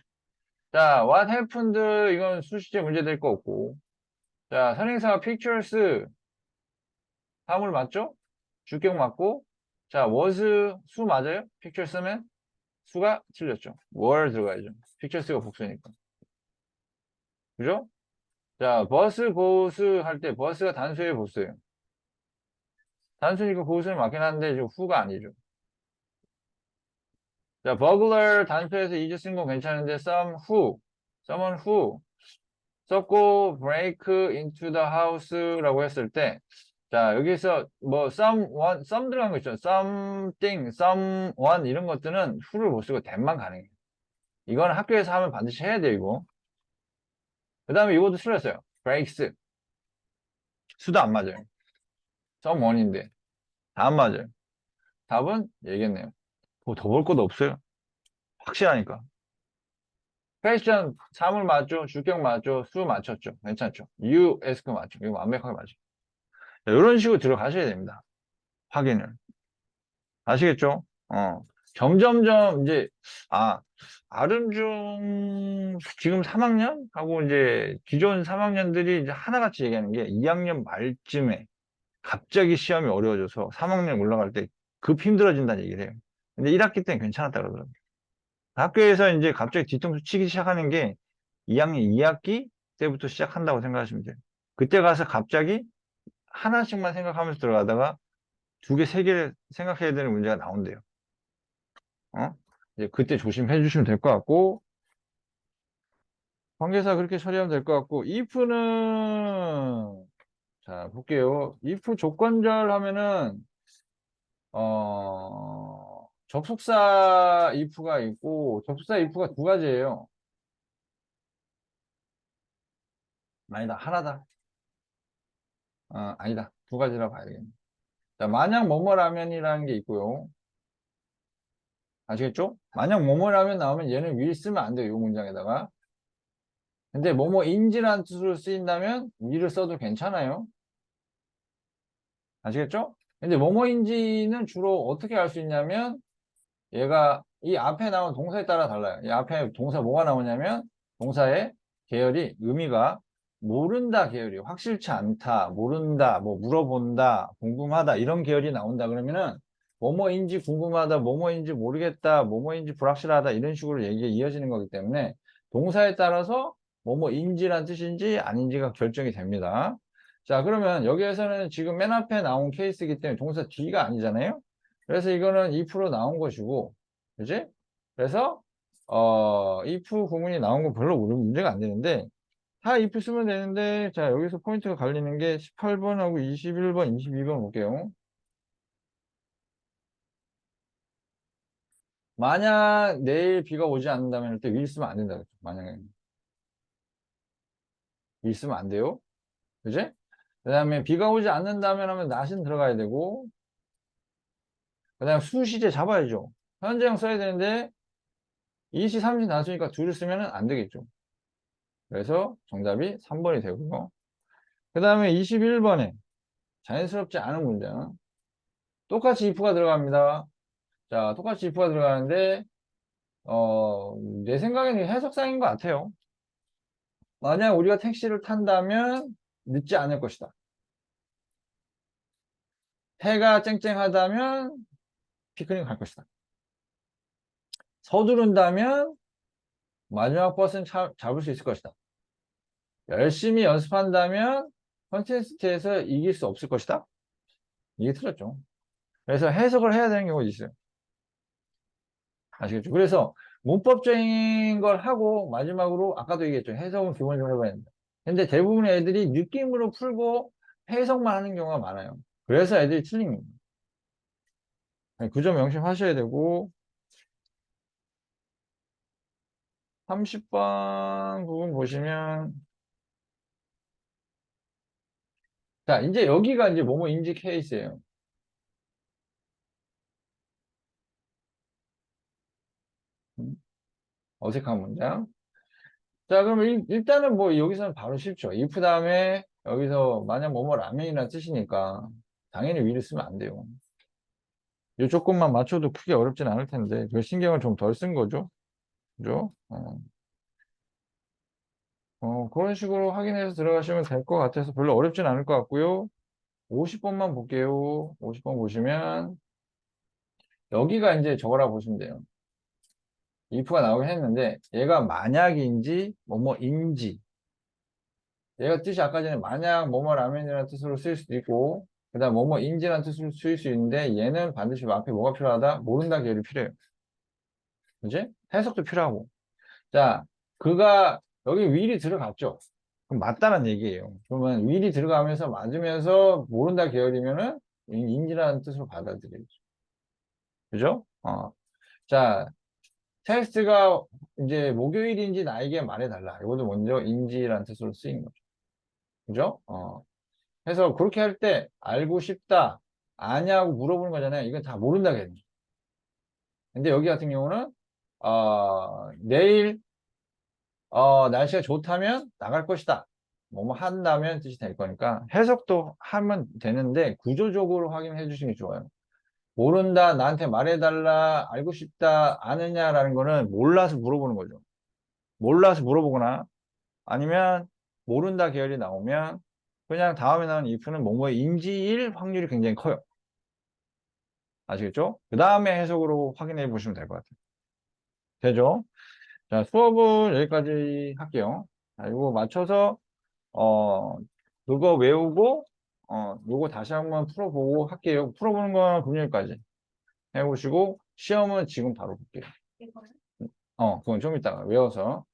자, what happened? 이건 수시제 문제 될 거 없고. 자, 선행사 pictures 사물 맞죠? 주격 맞고. 자, was 수 맞아요? pictures면 수가 틀렸죠. were 들어가야죠. pictures가 복수니까. 그죠? 자, bus goes 할 때 bus가 단수예요, 복수예요? 단수니까 고수는 맞긴 한데 지금 후가 아니죠. 자, burglar 단수에서 이제 쓴 건 괜찮은데 someone who 썼고 break into the house라고 했을 때 자, 여기서 뭐 some 들어간 거 있죠. something, someone 이런 것들은 who를 못 쓰고 that만 가능해요. 이건 학교에서 하면 반드시 해야 돼요, 이거. 그 다음에 이것도 틀렸어요. breaks. 수도 안 맞아요. someone인데 다 안 맞아요. 답은 얘기했네요. 뭐 더 볼 것도 없어요. 확실하니까. 퀘스천 사물 맞죠? 주격 맞죠? 수 맞췄죠? 괜찮죠? you ask 맞죠? 이거 완벽하게 맞죠? 이런 식으로 들어가셔야 됩니다. 확인을. 아시겠죠? 점점점 이제 아름중 지금 3학년 하고 이제 기존 3학년들이 이제 하나같이 얘기하는 게 2학년 말쯤에 갑자기 시험이 어려워져서 3학년 올라갈 때 급 힘들어진다는 얘기를 해요. 근데 1학기 때는 괜찮았다 그러더라고요. 학교에서 이제 갑자기 뒤통수 치기 시작하는 게 2학년 2학기 때부터 시작한다고 생각하시면 돼요. 그때 가서 갑자기 하나씩만 생각하면서 들어가다가 두 개, 세 개를 생각해야 되는 문제가 나온대요. 이제 그때 조심해 주시면 될 것 같고, 관계사 그렇게 처리하면 될 것 같고, if는, 자, 볼게요. if 조건절 하면은, 접속사 if가 있고, 접속사 if가 두 가지예요. 아니다, 하나다. 아니다. 두 가지라 봐야 되겠네. 자, 만약 뭐뭐라면이라는 게 있고요. 아시겠죠? 만약 뭐뭐라면 나오면 얘는 will 쓰면 안 돼요. 이 문장에다가. 근데 뭐뭐인지라는 뜻으로 쓰인다면 will을 써도 괜찮아요. 아시겠죠? 근데 뭐뭐인지는 주로 어떻게 알 수 있냐면 얘가 이 앞에 나온 동사에 따라 달라요. 이 앞에 동사 뭐가 나오냐면 동사의 계열이 의미가 모른다 계열이 확실치 않다, 모른다, 뭐 물어본다, 궁금하다 이런 계열이 나온다 그러면은 뭐뭐인지 궁금하다, 뭐뭐인지 모르겠다, 뭐뭐인지 불확실하다 이런 식으로 얘기가 이어지는 거기 때문에 동사에 따라서 뭐뭐인지란 뜻인지 아닌지가 결정이 됩니다. 자, 그러면 여기에서는 지금 맨 앞에 나온 케이스이기 때문에 동사 뒤가 아니잖아요. 그래서 이거는 if로 나온 것이고, 그지? 그래서, if 구문이 나온 거 별로 문제가 안 되는데, 다 if 쓰면 되는데, 자, 여기서 포인트가 갈리는 게 18번하고 21번, 22번 볼게요. 만약 내일 비가 오지 않는다면 할 때 will 쓰면 안 된다. 그랬죠. 만약에. will 쓰면 안 돼요. 그지? 그 다음에 비가 오지 않는다면 하면 not은 들어가야 되고, 그 다음에 수시제 잡아야죠. 현재형 써야 되는데, 2시, 3시 단수니까 둘을 쓰면 안 되겠죠. 그래서 정답이 3번이 되고요. 그 다음에 21번에 자연스럽지 않은 문장. 똑같이 if가 들어갑니다. 자, 똑같이 if가 들어가는데, 내 생각에는 해석상인 것 같아요. 만약 우리가 택시를 탄다면 늦지 않을 것이다. 해가 쨍쨍하다면 피크닉 갈 것이다. 서두른다면 마지막 버스는 잡을 수 있을 것이다. 열심히 연습한다면 컨테스트에서 이길 수 없을 것이다. 이게 틀렸죠. 그래서 해석을 해야 되는 경우가 있어요. 아시겠죠? 그래서 문법적인 걸 하고 마지막으로 아까도 얘기했죠. 해석은 기본적으로 해봐야 된다. 근데 대부분의 애들이 느낌으로 풀고 해석만 하는 경우가 많아요. 그래서 애들이 틀린 겁니다. 그 점 명심하셔야 되고 30번 부분 보시면 자 이제 여기가 이제 뭐뭐 인지 케이스예요. 어색한 문장. 자, 그럼 일단은 뭐 여기서는 바로 쉽죠. if 다음에 여기서 만약 뭐뭐 라면이라는 뜻이니까 당연히 위를 쓰면 안 돼요. 이 조건만 맞춰도 크게 어렵진 않을 텐데 그 신경을 좀 덜 쓴 거죠. 그죠? 그런 식으로 확인해서 들어가시면 될 것 같아서 별로 어렵진 않을 것 같고요. 50번만 볼게요. 50번 보시면 여기가 이제 저거라 보시면 돼요. if가 나오긴 했는데 얘가 만약인지 뭐뭐인지 얘가 뜻이 아까 전에 만약 뭐뭐 라면이라는 뜻으로 쓰일 수도 있고 그 다음 뭐뭐인지라는 뜻으로 쓰일 수 있는데 얘는 반드시 앞에 뭐가 필요하다? 모른다 계열이 필요해요. 그지? 해석도 필요하고 자 그가 여기 will이 들어갔죠. 그럼 맞다는 얘기예요. 그러면 will이 들어가면서 맞으면서 모른다 계열이면은 인지라는 뜻으로 받아들여야죠. 그죠? 자 텍스트가 이제 목요일인지 나에게 말해달라. 이것도 먼저 인지라는 뜻으로 쓰인 거죠. 그죠? 그래서 그렇게 할 때 알고 싶다, 아냐고 물어보는 거잖아요. 이건 다 모른다겠네. 근데 여기 같은 경우는 내일 날씨가 좋다면 나갈 것이다. 뭐뭐 한다면 뜻이 될 거니까 해석도 하면 되는데 구조적으로 확인해 주시는 게 좋아요. 모른다, 나한테 말해달라, 알고 싶다, 아느냐라는 거는 몰라서 물어보는 거죠. 몰라서 물어보거나 아니면 모른다 계열이 나오면 그냥 다음에 나오는 if는 뭐뭐인지일 확률이 굉장히 커요. 아시겠죠? 그 다음에 해석으로 확인해 보시면 될 것 같아요. 되죠? 자, 수업은 여기까지 할게요. 자, 이거 맞춰서, 어, 그거 외우고, 요거 다시 한번 풀어보고 할게요. 풀어보는 거는 금요일까지 해보시고, 시험은 지금 바로 볼게요.
이거는
그건 좀 이따가 외워서.